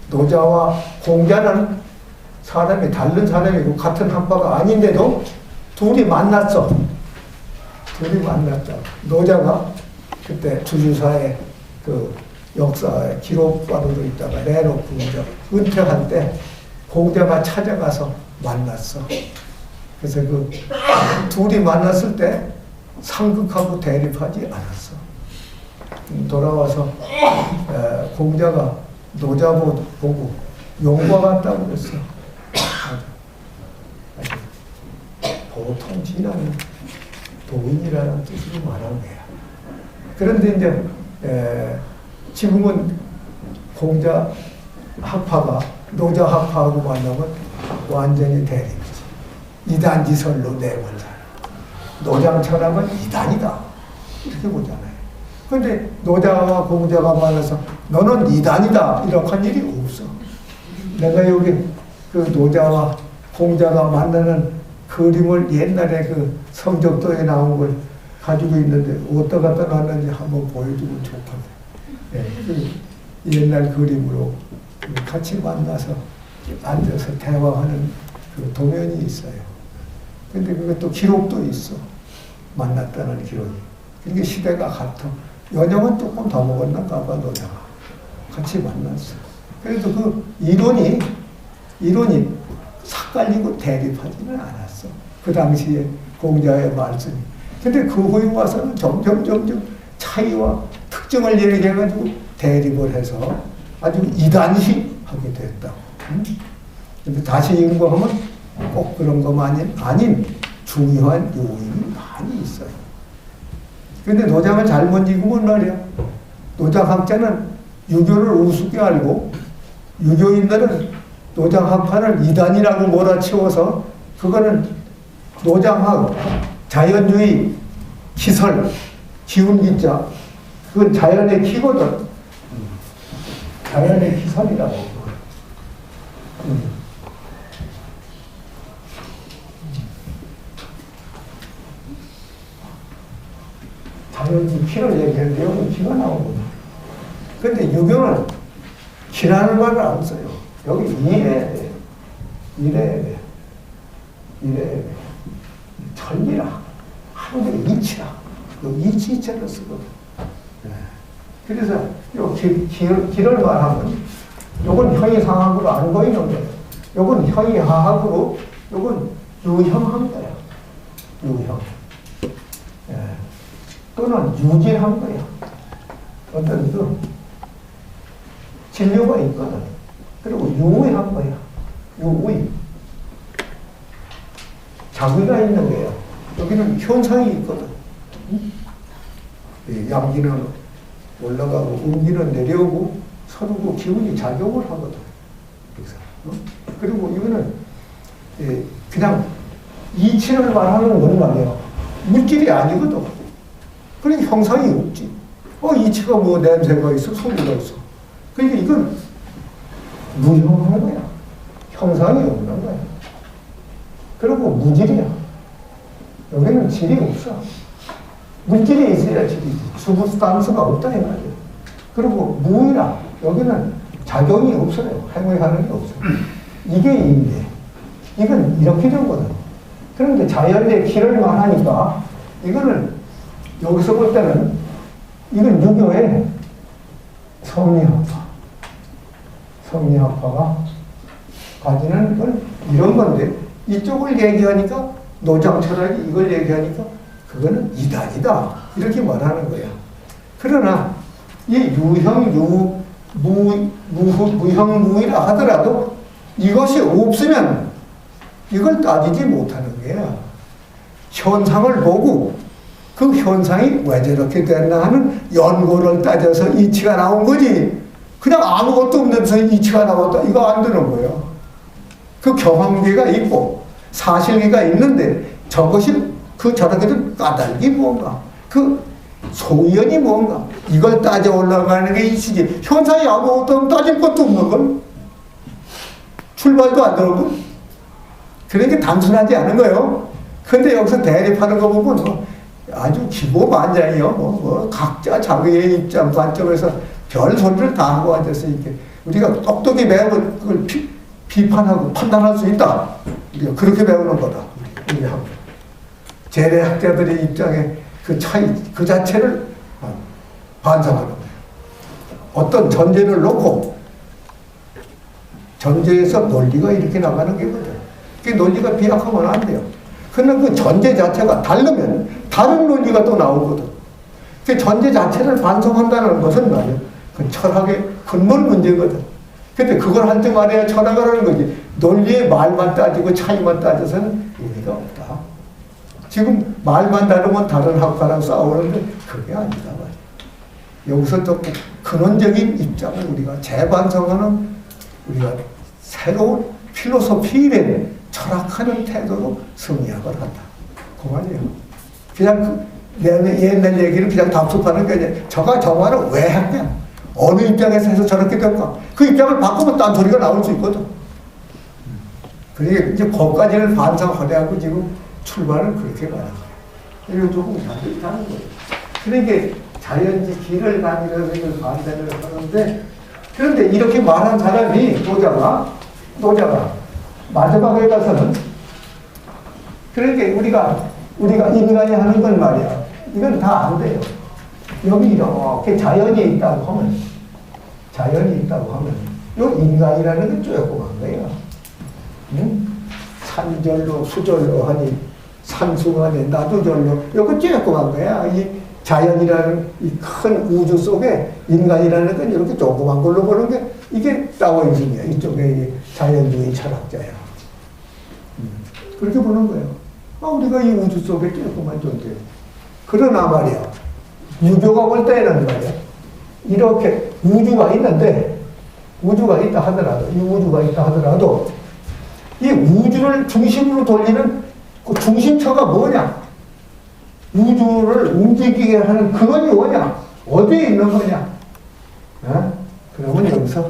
노자와 공자는 사람이 다른 사람이고 같은 학파가 아닌데도 둘이 만났어. 둘이 만났다. 노자가 그때 주주사의 그 역사의 기록관으로 있다가 내놓고 이제 은퇴할 때 공자가 찾아가서 만났어. 그래서 그 둘이 만났을 때 상극하고 대립하지 않았어. 돌아와서 공자가 노자 보고 용과 같다고 그랬어. 보통 지나는 도인이라는 뜻으로 말하는 거야. 그런데 이제 지금은 공자 학파가 노자 학파하고 만나면 완전히 대립이지. 이단지설로 내원사. 노장 철학은 이단이다. 이렇게 보잖아요. 그런데 노자와 공자가 만나서 너는 이단이다. 이렇게 한 일이 없어. 내가 여기 그 노자와 공자가 만나는 그림을 옛날에 그 성적도에 나온 걸 가지고 있는데 어디다 갖다 놨는지 한번 보여주면 좋겠네. 네, 그 옛날 그림으로 같이 만나서 앉아서 대화하는 그 도면이 있어요. 근데 그것도 기록도 있어. 만났다는 기록이. 그러니까 시대가 같아. 연영은 조금 더 먹었나 봐봐, 노자가. 같이 만났어. 그래도 그 이론이 삭갈리고 대립하지는 않았어. 그 당시에 공자의 말씀이. 근데 그 후에 와서는 점점 차이와 특징을 얘기해가지고 대립을 해서 아주 이단시하게 됐다고. 근데 다시 연구하면 꼭 그런 것만이 아닌 중요한 요인이 많이 있어요. 근데 노장을 잘못 읽으면 말이야. 노장학자는 유교를 우습게 알고 유교인들은 노장학파를 이단이라고 몰아치워서 그거는 노장학, 자연주의, 기설, 기운기자 그건 자연의 기거든. 자연의 기설이라고. 자연의 기를 얘기하는데 여기 기가 나오거든. 근데 유교는 기라는 말을 안 써요. 여기 이래야 돼. 이래야 돼. 이래야 돼. 천리라. 상대의 이치라. 이치자를 쓰거든. 그래서 요 길을 말하면 요건 형이상학으로 안 보이는 거예요. 요건 형이하학으로 요건 유형한 거야. 유형. 또는 유지한 거야. 어떤 그 진료가 있거든. 그리고 유의한 거야. 유의. 자기가 있는 거야. 여기는 현상이 있거든. 양기는 올라가고 음기는 내려오고 서로 기운이 작용을 하거든. 그리고 이거는 그냥 이치를 말하는 건 말이야. 물질이 아니거든. 그러니까 형상이 없지. 이치가 뭐 냄새가 있어, 소리가 있어. 그러니까 이건 무형한 거야. 형상이 없는 거야. 그리고 무질이야. 여기는 질이 없어. 물질이 있어야 질이지. 수부스탄스가 없다 이 말이야. 그리고 무이라. 여기는 작용이 없어요. 행위하는 게 없어요. 이게 이인데 이건 이렇게 되거든. 그런데 자연의 길을 말하니까 이거는 여기서 볼 때는 이건 유교의 성리학파가 가지는 건 이런 건데 이쪽을 얘기하니까 노장 철학이 이걸 얘기하니까 그거는 이단이다 이렇게 말하는 거야. 그러나 이 유형 무형무이라 하더라도 이것이 없으면 이걸 따지지 못하는 거야. 현상을 보고 그 현상이 왜 저렇게 됐나 하는 연구를 따져서 이치가 나온 거지. 그냥 아무것도 없는데서 이치가 나왔다. 이거 안 되는 거예요. 그 경험계가 있고 사실계가 있는데 저것이 그 저렇게도 까닭이 뭔가 그 소연이 뭔가 이걸 따져 올라가는 게 이치지. 현상이 아무것도 없으면 따질 것도 없는 걸. 출발도 안 되고 그러니까 단순하지 않은 거예요. 근데 여기서 대립하는 거 보면 아주 기고만장이요. 각자 자기의 입장 관점에서 별 소리를 다 하고 앉아서 이렇게 우리가 똑똑히 배우면 그걸 비판하고 판단할 수 있다. 우리가 그렇게 배우는 거다. 우리 학교. 재래학자들의 입장에 그 차이 그 자체를 반성하는 거예요. 어떤 전제를 놓고 전제에서 논리가 이렇게 나가는 게거든. 그 논리가 비약하면 안 돼요. 그러나 그 전제 자체가 다르면 다른 논리가 또 나오거든. 그 전제 자체를 반성한다는 것은 말이야. 그 철학의 근본 문제거든. 근데 그걸 할 때 말해야 철학을 하는 거지. 논리의 말만 따지고 차이만 따져서는 의미가 없다. 지금 말만 다르면 다른 학파랑 싸우는데 그게 아니다 말이야. 여기서 또 근원적인 입장을 우리가 재반성하는 우리가 새로운 필로소피에 철학하는 태도로 승리학을 한다. 그 말이에요. 그냥 옛날 얘기를 그냥 답습하는 게 아니라 저가 저 말을 왜 했냐? 어느 입장에서 해서 저렇게 될까? 그 입장을 바꾸면 딴 소리가 나올 수 있거든. 그러니까 이제 거기까지를 반성하려고 지금 출발을 그렇게 가는 거예요. 이거 조금 다르다는 거예요. 그러니까 자연지 길을 다니면서 이걸 반대를 하는데 그런데 이렇게 말한 사람이 노자가 마지막에 가서는 그러니까 우리가 인간이 하는 건 말이야. 이건 다 안 돼요. 여기 이렇게 자연이 있다고 하면 요 인간이라는 게 조그만 거예요. 응? 산절로 수절로 하니 산수간에 나두절로 요거 조그만 거야. 이 자연이라는 이 큰 우주 속에 인간이라는 건 이렇게 조그만 걸로 보는 게 이게 다오이즘이야. 이쪽에 자연주의 철학자야. 그렇게 보는 거예요. 우리가 이 우주 속에 조그만 존재. 그러나 말이야. 유교가 볼 때는 말이야. 이렇게 우주가 있는데 우주가 있다 하더라도 이 우주를 중심으로 돌리는 그 중심처가 뭐냐? 우주를 움직이게 하는 근원이 뭐냐? 어디에 있는 거냐? 그러면 여기서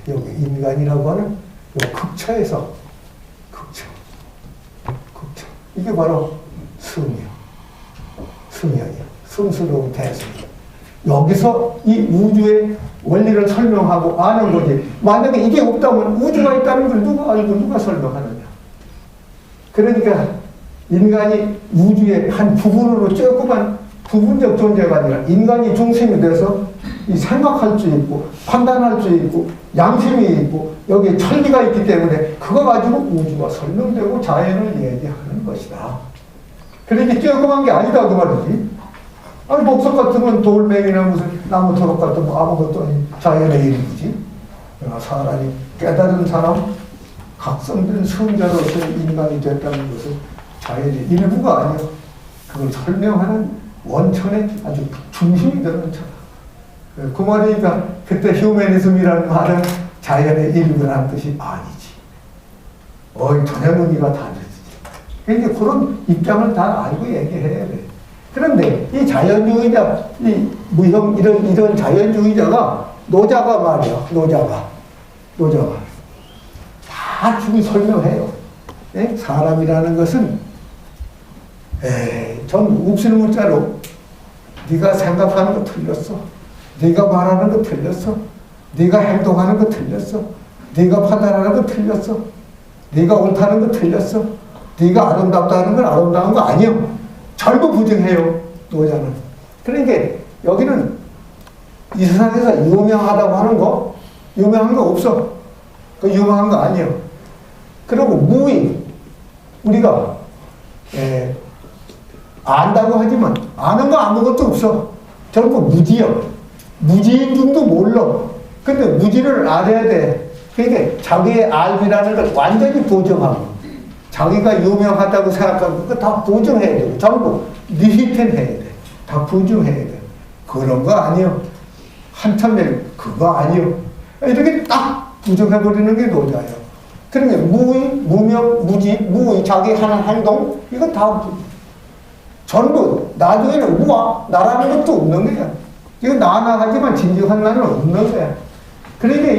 여기 인간이라고 하는 요 극처에서 극처 이게 바로 승이야. 승스러운 대승. 여기서 이 우주의 원리를 설명하고 아는 거지. 만약에 이게 없다면 우주가 있다는 걸 누가 알고 누가 설명하느냐. 그러니까 인간이 우주의 한 부분으로 조그만 부분적 존재가 아니라 인간이 중심이 돼서 이 생각할 수 있고 판단할 수 있고 양심이 있고 여기에 천리가 있기 때문에 그거 가지고 우주가 설명되고 자연을 얘기하는 것이다. 그러니까 조그만 게 아니다 그 말이지. 아니 목석 같은 건 돌멩이나 무슨 나무 토록 같은 거 아무것도 아닌 자연의 일이지. 사람이 깨달은 사람 각성된 성자로서 인간이 됐다는 것은 자연의 일부가 아니야. 그걸 설명하는 원천의 아주 중심이 되는 차. 그 말이니까 그때 휴머니즘이라는 말은 자연의 일부라는 뜻이 아니지. 전혀 의미가 다르지. 그러니까 그런 입장을 다 알고 얘기해야 돼. 그런데 이 자연주의자, 이 무형 이런 자연주의자가 노자가 말이야. 노자가 다 주기 설명해요. 예? 사람이라는 것은 전 욱실문자로 네가 생각하는 거 틀렸어. 네가 말하는 거 틀렸어. 네가 행동하는 거 틀렸어. 네가 판단하는 거 틀렸어. 네가 옳다는 거 틀렸어. 네가 아름답다는 건 아름다운 거 아니요. 전부 부정해요. 노자는. 그러니까 여기는 이 세상에서 유명하다고 하는 거 유명한 거 없어. 그 유명한 거 아니요. 그리고 무의 우리가 안다고 하지만 아는 거 아무것도 없어. 전부 무지요. 무지인 줄도 몰라. 근데 무지를 알아야 돼. 그러니까 자기의 알미라는 걸 완전히 보정하고 자기가 유명하다고 생각하고 그거 다 보정해야 돼. 전부 니히텐해야 돼. 다 보정해야 돼. 그런 거 아니요. 한참에 그거 아니요. 이렇게 딱 부정해버리는 게 노자예요. 그러니까 무의, 무명, 무지, 무의 자기 하는 행동 이거 다 전부 나중에는 우와 나라는 것도 없는 거야. 이거 나나 하지만 진정한 나는 없는 거야. 그러니까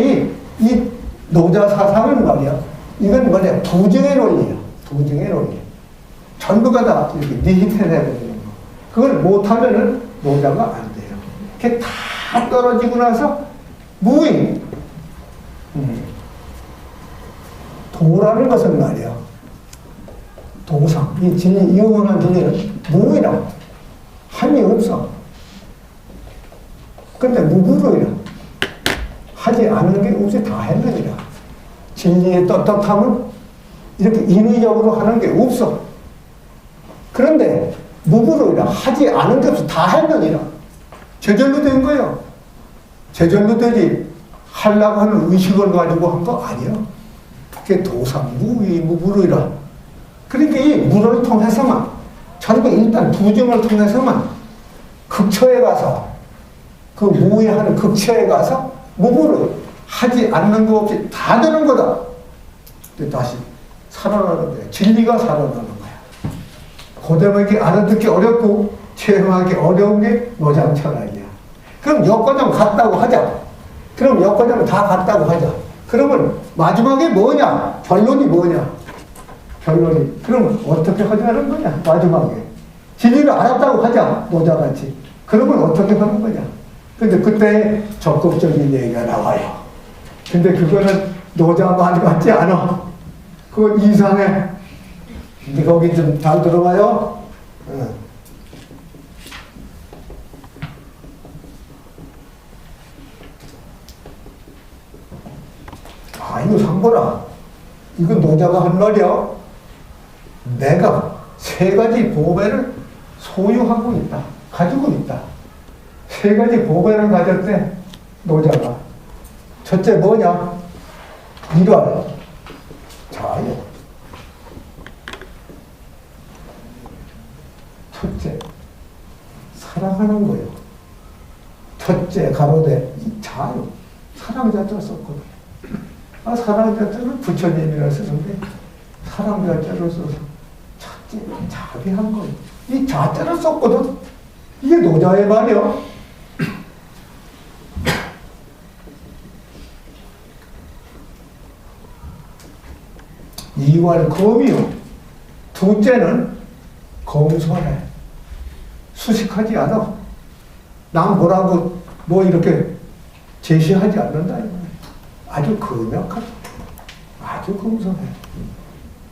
이 노자 사상은 말이야. 이건 뭐냐 부정의 논리야. 부정의 논리. 전부가 다 이렇게 니히텐해버리는 거. 그걸 못하면은 노자가 안 돼요. 그게 다 떨어지고 나서 무의 도라는 것은 말이야. 도상. 이 진리, 영원한 진리는 무이라. 함이 없어. 근데 무구로이라. 하지 않은 게 없이 다 했느니라. 진리의 떳떳함은 이렇게 인위적으로 하는 게 없어. 그런데 무구로이라. 하지 않은 게 없이 다 했느니라. 제절로 된 거예요. 제절로 되지. 하려고 하는 의식을 가지고 한 거 아니야. 그게 도상, 무의, 무구로이라. 그러니까 이 무를 통해서만, 전부 일단 부정을 통해서만 극처에 가서, 그 무에 하는 극처에 가서 무구를 하지 않는 거 없이 다 되는 거다. 근데 다시 살아나는 거야. 진리가 살아나는 거야. 고대목이 알아듣기 어렵고 체험하기 어려운 게 노장철학이야. 그럼 여과정 같다고 하자. 그럼 여과정 다 같다고 하자. 그러면 마지막에 뭐냐? 결론이 뭐냐? 결론이. 그럼 어떻게 하자는 거냐? 마지막에. 진리를 알았다고 하자. 노자같이. 그러면 어떻게 하는 거냐? 근데 그때 적극적인 얘기가 나와요. 근데 그거는 노자 말 같지 않아. 그건 이상해. 근데 거기 좀 잘 들어봐요. 이거 상보라. 이건 노자가 한 말이야. 내가 세 가지 보배를 소유하고 있다. 가지고 있다. 세 가지 보배를 가졌대. 노자가. 첫째 뭐냐? 일월. 자유. 첫째. 사랑하는 거예요. 첫째 가로대 자유. 사랑 자체를 썼거든. 사랑 자체는 부처님이라 쓰는데 사랑 자체를 써서 첫째 자비한 거예요. 이 자체를 썼거든. 이게 노자의 말이야. 이월 검이요. 둘째는 검소해. 수식하지 않아. 남 뭐라고 뭐 이렇게 제시하지 않는다. 아주 금약하다. 아주 검소해.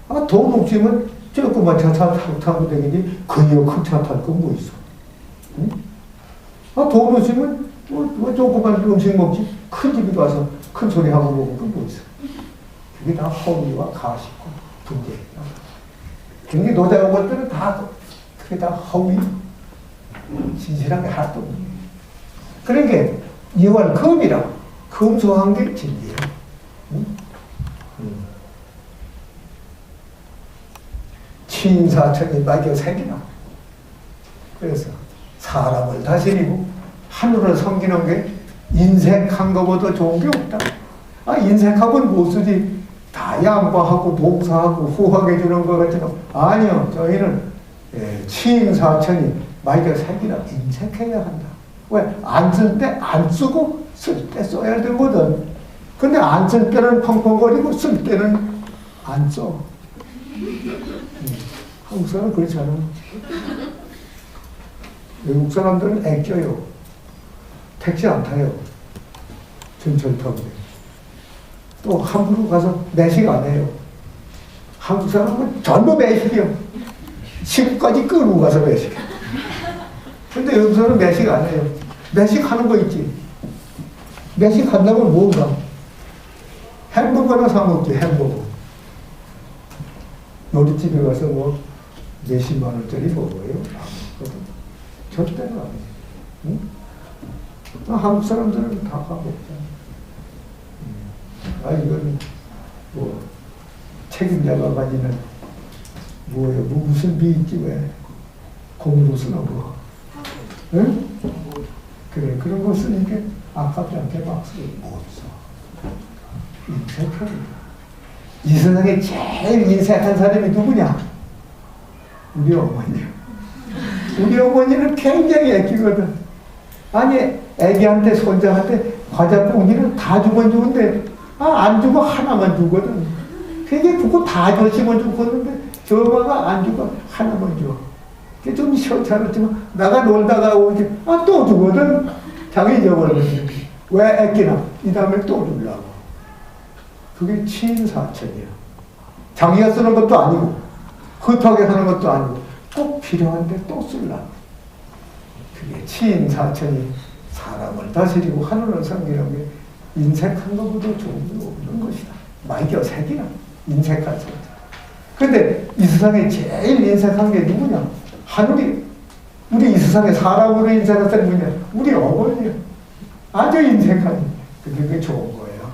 더 높지면 조그만 차 타고 다니지 그여 큰 차 탈 건 뭐 있어? 응? 아, 돈 없으면 뭐 조그만 음식 먹지 큰 집에 가서 큰 소리 하고 먹을 건 뭐 있어? 그게 다 허위와 가식과 분쟁이야. 경기 노자 것들은 다 그게 다 허위, 진실한 게 하나도 없네. 그러니까 이월 금이라 금소한 게 진리야. 응? 친사천이 막여 생기나. 그래서 사람을 다스리고 하늘을 섬기는 게 인색한 것보다 좋은 게 없다. 아, 인색하면 못 쓰지. 다 양보하고 봉사하고 후하게 주는 것 같지만 아니요. 저희는 친사천이 막여 생기나. 인색해야 한다. 왜? 안 쓸 때 안 쓰고 쓸 때 써야 되거든. 근데 안 쓸 때는 펑펑거리고 쓸 때는 안 써. 한국 사람은 그렇지 않아. 외국 사람들은 애껴요. 택시 안 타요. 전철 타고. 또 함부로 가서 매식 안 해요. 한국 사람은 전부 매식이요. 시국까지 끌고 가서 매식해. 근데 외국 사람은 매식 안 해요. 매식하는 거 있지. 매식한다면 뭔가? 햄버거나 사 먹지, 햄버거. 요리집에 가서 뭐 몇십만 원짜리 먹어요? 절대로 아니에요. 응? 한국 사람들은 다 가먹잖아. 이건 뭐 책임자가 가지는 뭐예요? 무슨 비 있지 왜? 공부 쓰나 뭐? 응? 그래, 그런 거 쓰니까 아깝지 않게 막 쓰고 못 써. 인색합니다. 이 세상에 제일 인색한 사람이 누구냐? 우리 어머니. 우리 어머니는 굉장히 애끼거든. 아니, 애기한테, 손자한테 과자 봉지를 다 주면 좋은데, 안 주고 하나만 주거든. 그게 그거 다 줬으면 좋겠는데, 저 엄마가 안 주고 하나만 줘. 그게 좀 시원찮았지만, 나가 놀다가 오지, 또 주거든. 자기 잊어버렸지. 왜 애끼나? 이 다음에 또 주려고. 그게 친사천이야. 자기가 쓰는 것도 아니고, 흩하게 하는 것도 아니고, 꼭 필요한데 또 쓰려고. 그게 친사천이 사람을 다스리고 하늘을 섬기는 게 인색한 것보다 좋은 게 없는 것이다. 말겨 색이나 인색한 사람. 근데 이 세상에 제일 인색한 게 누구냐? 하늘이. 우리 이 세상에 사람으로 인색한 사람이 누구냐? 우리 어머니야. 아주 인색하니. 근데 그게 좋은 거예요.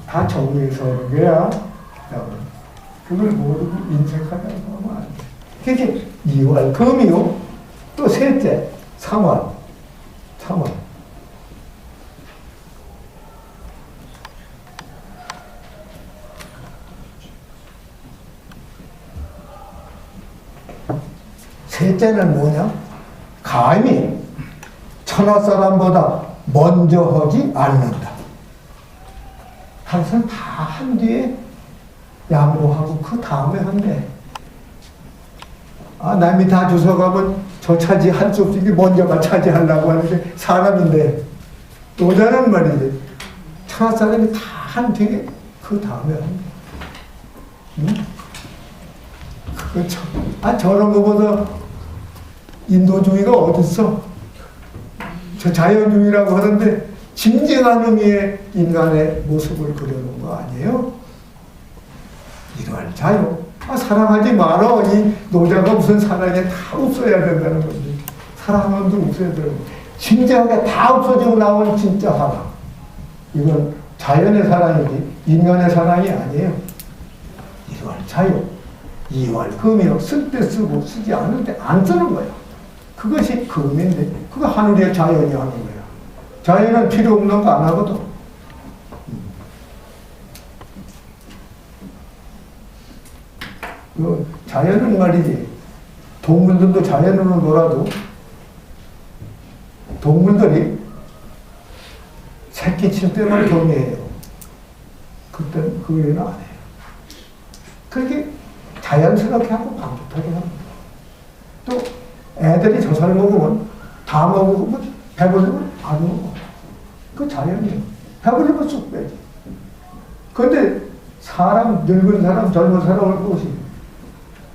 다 정의에서 오는 거야. 그걸 모르고 인색하다고 하면 안 돼. 그게 2월 금이요. 또 셋째, 3월. 3월. 셋째는 뭐냐? 감히 천하 사람보다 먼저 하지 않는다. 항상 다 한 뒤에 양보하고 그 다음에 한대. 남이 다 주워가면 저 차지할 수 없으니 먼저가 차지하려고 하는데 사람인데 노자는 말이지. 천하 사람이 다 한 뒤에 그 다음에 한대. 응? 그렇죠. 저런 거보다 인도주의가 어딨어? 저 자연주의라고 하는데 진정한 의미의 인간의 모습을 그려놓은 거 아니에요? 이러한 자유. 사랑하지 말어. 이 노자가 무슨 사랑에 다 없어야 된다는 건지. 사랑하면 좀 없어야 되는 거지. 진지하게 다 없어지고 나오는 진짜 사랑. 이건 자연의 사랑이지 인간의 사랑이 아니에요. 이러한 자유. 이월 금이요. 쓸 때 쓰고 쓰지 않을 때 안 쓰는 거예요. 그것이 금인데 그거 하늘의 자연이 하는 거예요. 자연은 필요 없는 거 안 하거든. 자연은 말이지. 동물들도 자연으로 놀아도 동물들이 새끼 칠 때만 경계해요. 그때는 그 외에는 안 해요. 그렇게 자연스럽게 하고 반듯하게 합니다. 또 애들이 젖을 먹으면 다 먹으면 배부르면 안 먹어. 그 자연이에요. 배부르면 쑥 빼지. 그런데 사람, 늙은 사람, 젊은 사람을 보시.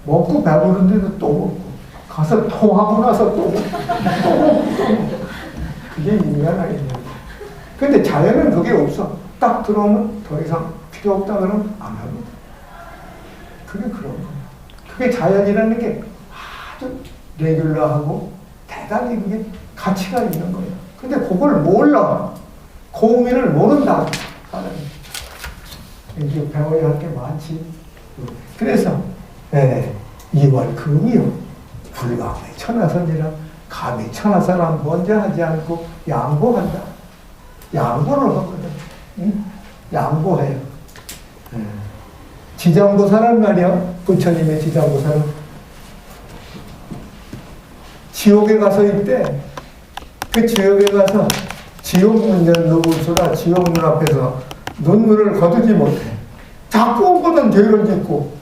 먹고 배부른데도 또 먹고, 가서 토하고 나서 또 먹고, 또 먹고, 또 먹고. 그게 인간 아니냐. 근데 자연은 그게 없어. 딱 들어오면 더 이상 필요 없다 그러면 안 합니다. 그게 그런 거예요. 그게 자연이라는 게 아주 레귤러하고 대단히 그게 가치가 있는 거예요. 근데 그걸 몰라. 고민을 모른다. 사람이. 이제 배워야 할 게 많지. 그래서 이월금이요. 불감의 천하선이라 감히 천하사람 먼저 하지 않고 양보한다. 양보를 하거든. 응? 양보해요. 지장보살은 말이야. 부처님의 지장보살은 지옥에 가서 있대. 그 지옥에 가서 지옥 문전 누구수라 지옥 문 앞에서 눈물을 거두지 못해. 자꾸 오거든 죄를 짓고.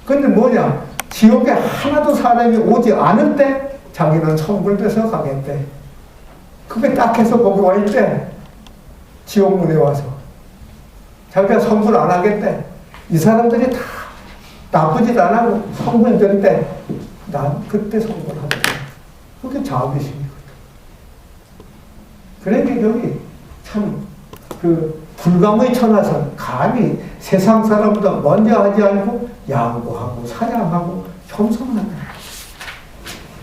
근데 뭐냐? 지옥에 하나도 사람이 오지 않을 때 자기는 성불돼서 가겠대. 그게 딱 해서 거기 와 있대. 지옥문에 와서. 자기가 성불 안 하겠대. 이 사람들이 다 나쁘짓 안 하고 성불될 때 난 그때 성불하겠다. 그게 자비심이거든. 그러니까 여기 참 그 불감의 천하선, 감히 세상 사람보다 먼저 하지 않고 양보하고 사랑하고 겸손하다.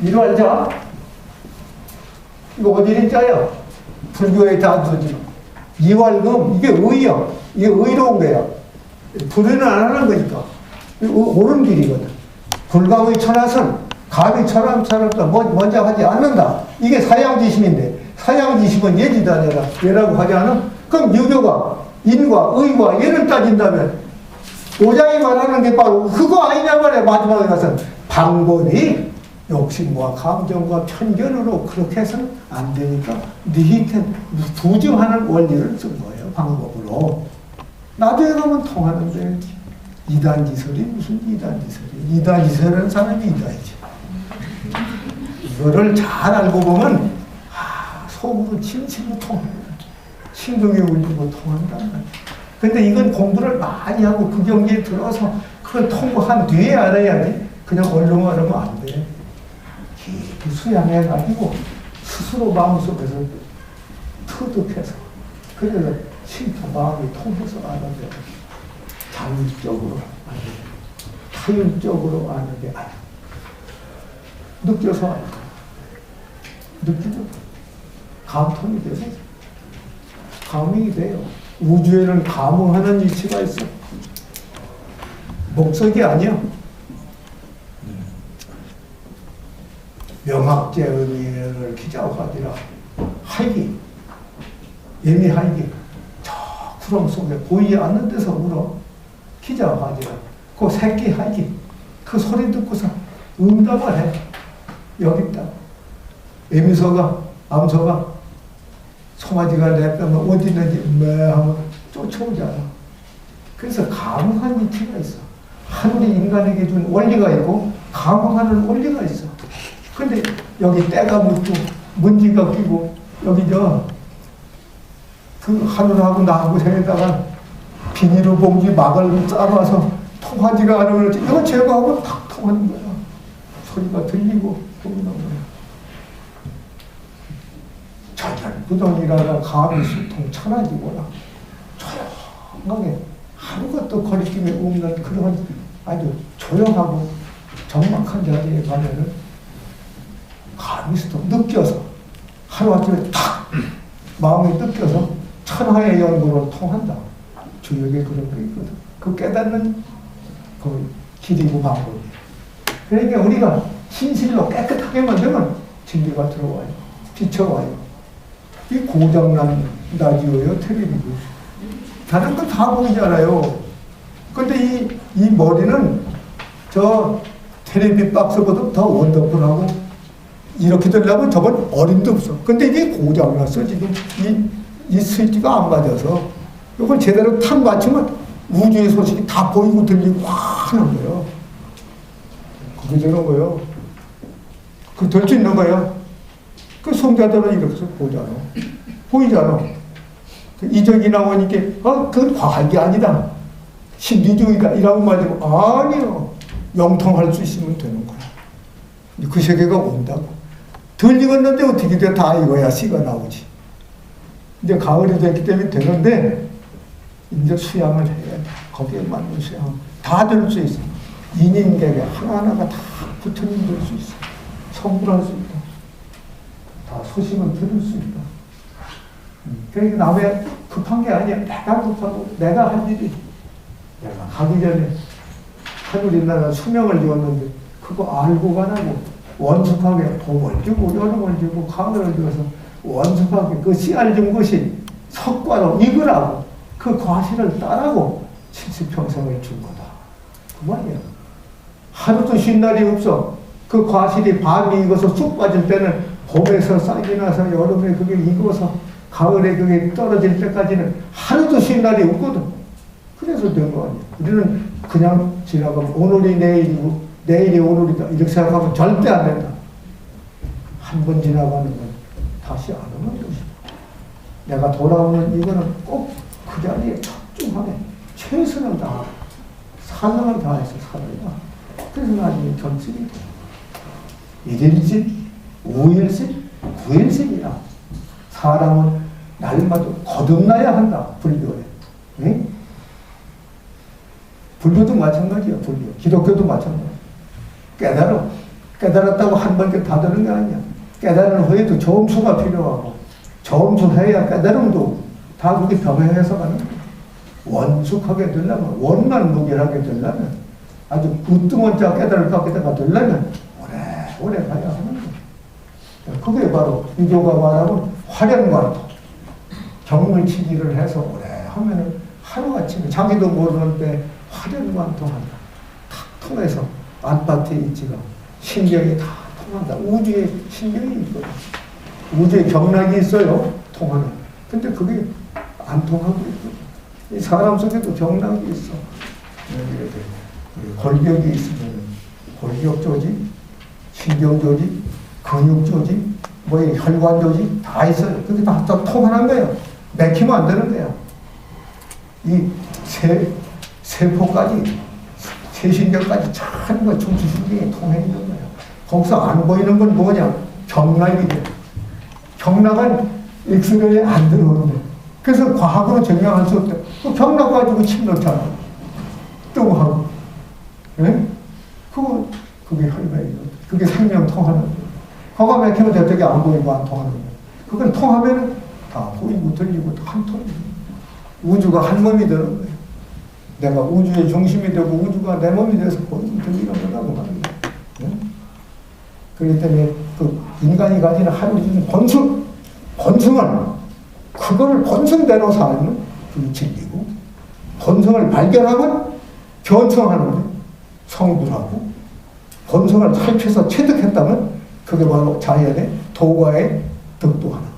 이루알자. 이거 어디 자야? 불교의 단수지. 이월금, 이게 의야. 이게 의로운 거야. 불의는 안 하는 거니까. 옳은 길이거든. 불감의 천하선, 감히 사람보다 먼저 하지 않는다. 이게 사양지심인데, 사양지심은 예지다내라. 얘라고 하지 않아? 그럼 유교가 인과 의과 예를 따진다면 오장이 말하는 게 바로 그거 아니냐 말이야. 마지막에 가서 방법이 욕심과 감정과 편견으로 그렇게 해서는 안 되니까 니히텐 부정하는 원리를 쓴 거예요. 방법으로. 나중에 가면 통하는데 이단지설이 무슨 이단지설이. 이단지설하는 사람이 이단이지. 이거를 잘 알고 보면 속으로 진심으로 통해요. 심경이 울리고 통한다는 거예요. 근데 이건 공부를 많이 하고 그 경지에 들어서 그걸 통과한 뒤에 알아야 돼. 그냥 얼렁얼렁 안 돼. 깊이 수양해가지고 스스로 마음속에서 터득해서 그래서 심도 마음이 통해서 아는 게 자율적으로 아는 게 타율적으로 아는 게 아니야. 느껴서 아는 거야. 느끼죠. 감통이 돼서 감이 돼요. 우주에는 감응하는 이치가 있어. 목석이 아니야. 명학제 의미를 기자화하리라. 하이기, 예미하이기. 저 구름 속에 보이지 않는 데서 울어. 기자화하리라. 그 새끼 하이기. 그 소리 듣고서 응답을 해. 여기 있다. 예미소가, 암소가 송아지가 내빼면 어디 있는지 하면 쫓아오잖아. 그래서 감흥한 이치가 있어. 하늘이 인간에게 준 원리가 있고 감흥하는 원리가 있어. 근데 여기 때가 묻고 먼지가 끼고 여기 그 하늘하고 나하고 사이에다가 비닐로 봉지 막을 싸놔서 통하지가 않으면 이거 제거하고 탁 통하는 거야. 소리가 들리고 보이는 거야. 자잘부동이라라 감이 수통 천하지구나. 조용하게 아무것도 거리낌이 없는 그런 아주 조용하고 정막한 자리에 가면은 감이 수통 느껴서 하루아침에 탁 마음이 느껴서 천하의 연구로 통한다. 주역에 그런 게 있거든. 그 깨닫는 그 길이고 방법이에요. 그러니까 우리가 진실로 깨끗하게 만들면 진리가 들어와요. 비춰와요. 이 고장난 라디오요, 텔레비전. 다른 건 다 보이잖아요. 근데 이 머리는 저 텔레비 박스보다 더 원더풀하고 이렇게 되려면 저건 어림도 없어. 근데 이게 고장났어. 지금 이 스위치가 안 맞아서 이걸 제대로 탁 맞추면 우주의 소식이 다 보이고 들리고 확 하는 거예요. 그게 되는 거예요. 그 될 수 있는 거예요. 그 성자들은 이렇게 보잖아. 보이잖아. 이적이 나오니까, 그건 과학이 아니다. 신비주의다. 이라고 말하고, 아니요. 영통할 수 있으면 되는 거야. 그 세계가 온다고. 덜 익었는데 어떻게 돼? 다 익어야 씨가 나오지. 이제 가을이 됐기 때문에 되는데, 이제 수양을 해야 돼. 거기에 맞는 수양. 다 될 수 있어. 인인계계 하나하나가 다 부처님 될 수 있어. 성불할 수 있다. 다 소식을 들을 수 있다. 그러니까 남의 급한 게 아니야. 내가 급하고 내가 할 일이. 내가 가기 전에 하늘이나라 수명을 지었는데 그거 알고 가라고 원숙하게 봄을 주고 여름을 주고 가을을 주어서 원숙하게 그 씨알 준 것이 석과로 익으라고 그 과실을 따라고 70평생을 준 거다. 그 말이야. 하루도 쉰 날이 없어. 그 과실이 밤이 익어서 쑥 빠질 때는 봄에서 싹이 나서 여름에 그게 익어서 가을에 그게 떨어질 때까지는 하루도 쉰 날이 없거든. 그래서 된 거 아니야. 우리는 그냥 지나가면 오늘이 내일이고 내일이 오늘이다 이렇게 생각하면 절대 안 된다. 한 번 지나가는 건 다시 안 오는 것이다. 내가 돌아오는 이거는 꼭 그 자리에 집중하게 최선을 다하 사명을 다해서 살아야. 그래서 나중에 견습이 돼. 1일씩, 5일씩, 9일씩이야. 사람은 날마다 거듭나야 한다. 불교에. 응? 불교도 마찬가지야. 불교. 기독교도 마찬가지야. 깨달았다고 한 번에 다 되는 게 아니야. 깨달은 후에도 점수가 필요하고 점수해야 깨달음도 다 그게 병행해서 가는 거야. 원숙하게 되려면 원만 무결하게 되려면 아주 으뜸한 자 깨달을 갖게다가 되려면 오래 가야 하는 거야. 그게 바로 유교가 말하면 화련관통. 경물치기를 해서 오래 하면은 하루아침에 자기도 모르는 때 화련관통한다. 탁 통해서 안팎의 있지가 신경이 다 통한다. 우주에 신경이 있거든. 우주에 경락이 있어요. 통하는. 근데 그게 안 통하고 있거든. 이 사람 속에도 경락이 있어. 골격이 있으면 골격 조직, 신경 조직, 근육 조직, 뭐 혈관 조직 다 있어요. 근데 다 통하는 거예요. 맥히면 안 되는 거야. 이 세포까지, 세신경까지 전부 중추신경이 통해 있는 거야. 거기서 안 보이는 건 뭐냐? 경락이 돼. 경락은 엑스레이에 안 들어오는 거야. 그래서 과학으로 증명할 수 없대. 그 경락 가지고 침 넣잖아. 뜨고 하고. 예? 그게 혈맥이거든. 그게 생명 통하는 거야. 허가 막히면 저쪽에 안 보이고 안 통하는 거야. 그건 통하면 다 보이고 들리고 다 한 통이야. 우주가 한 몸이 되는 거야. 내가 우주의 중심이 되고 우주가 내 몸이 돼서 보이고 들리는 거라고 말이야. 예? 그렇기 때문에 그 인간이 가지는 하루 중에 본성을 그거를 본성대로 살면 그게 진리고 본성을 발견하면 견성하는 거예요. 성불하고 본성을 살펴서 체득했다면 그게 바로 자연의 도가의 덕도하는 거예요.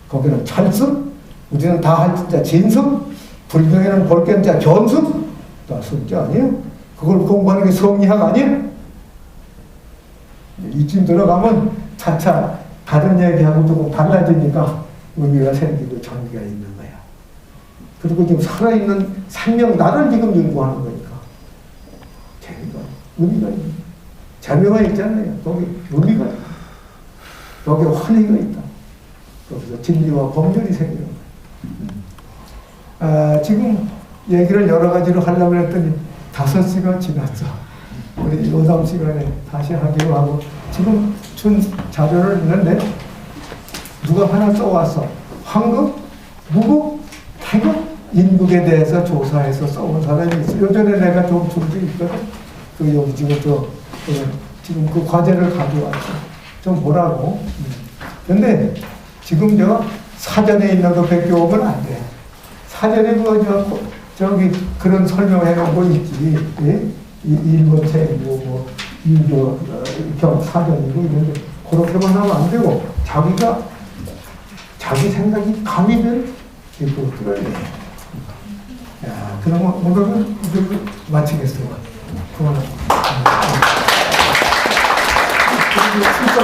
거기는 찰승, 우리는 다 할 진짜 진승, 불교에는 볼 견자 견승, 다 성자 아니에요? 그걸 공부하는 게 성리학 아니에요? 이쯤 들어가면 차차 다른 얘기하고 조금 달라지니까 의미가 생기고 전기가 있는 거야. 그리고 지금 살아있는 생명 나를 지금 연구하는 거니까 재미가 의미가 있는 거야. 재미가 있잖아요. 거기 의미가 있다. 거기 환희가 있다. 거기서 진리와 법률이 생기는 거야. 지금 얘기를 여러 가지로 하려고 했더니 5시간 지났어. 우리 요담 시간에 다시 하기로 하고 지금 준 자료를 있는데 누가 하나 써왔어. 황금, 무국, 태국, 인국에 대해서 조사해서 써온 사람이 있어. 요전에 내가 좀 준 게 있거든. 그 여기 지금 지금 그 과제를 가져왔어. 좀 보라고. 근데 지금 저 사전에 있는 거 베껴오면 안 돼. 사전에 저기 그런 설명해 놓은 거 있지. 예? 일본책이고 뭐 유교 사전이고 이런데 그렇게만 하면 안 되고 자기 생각이 가미된 이거 들어야 돼. 야, 그러면 오늘은 이걸로 마치겠어요. 그만하고. 출석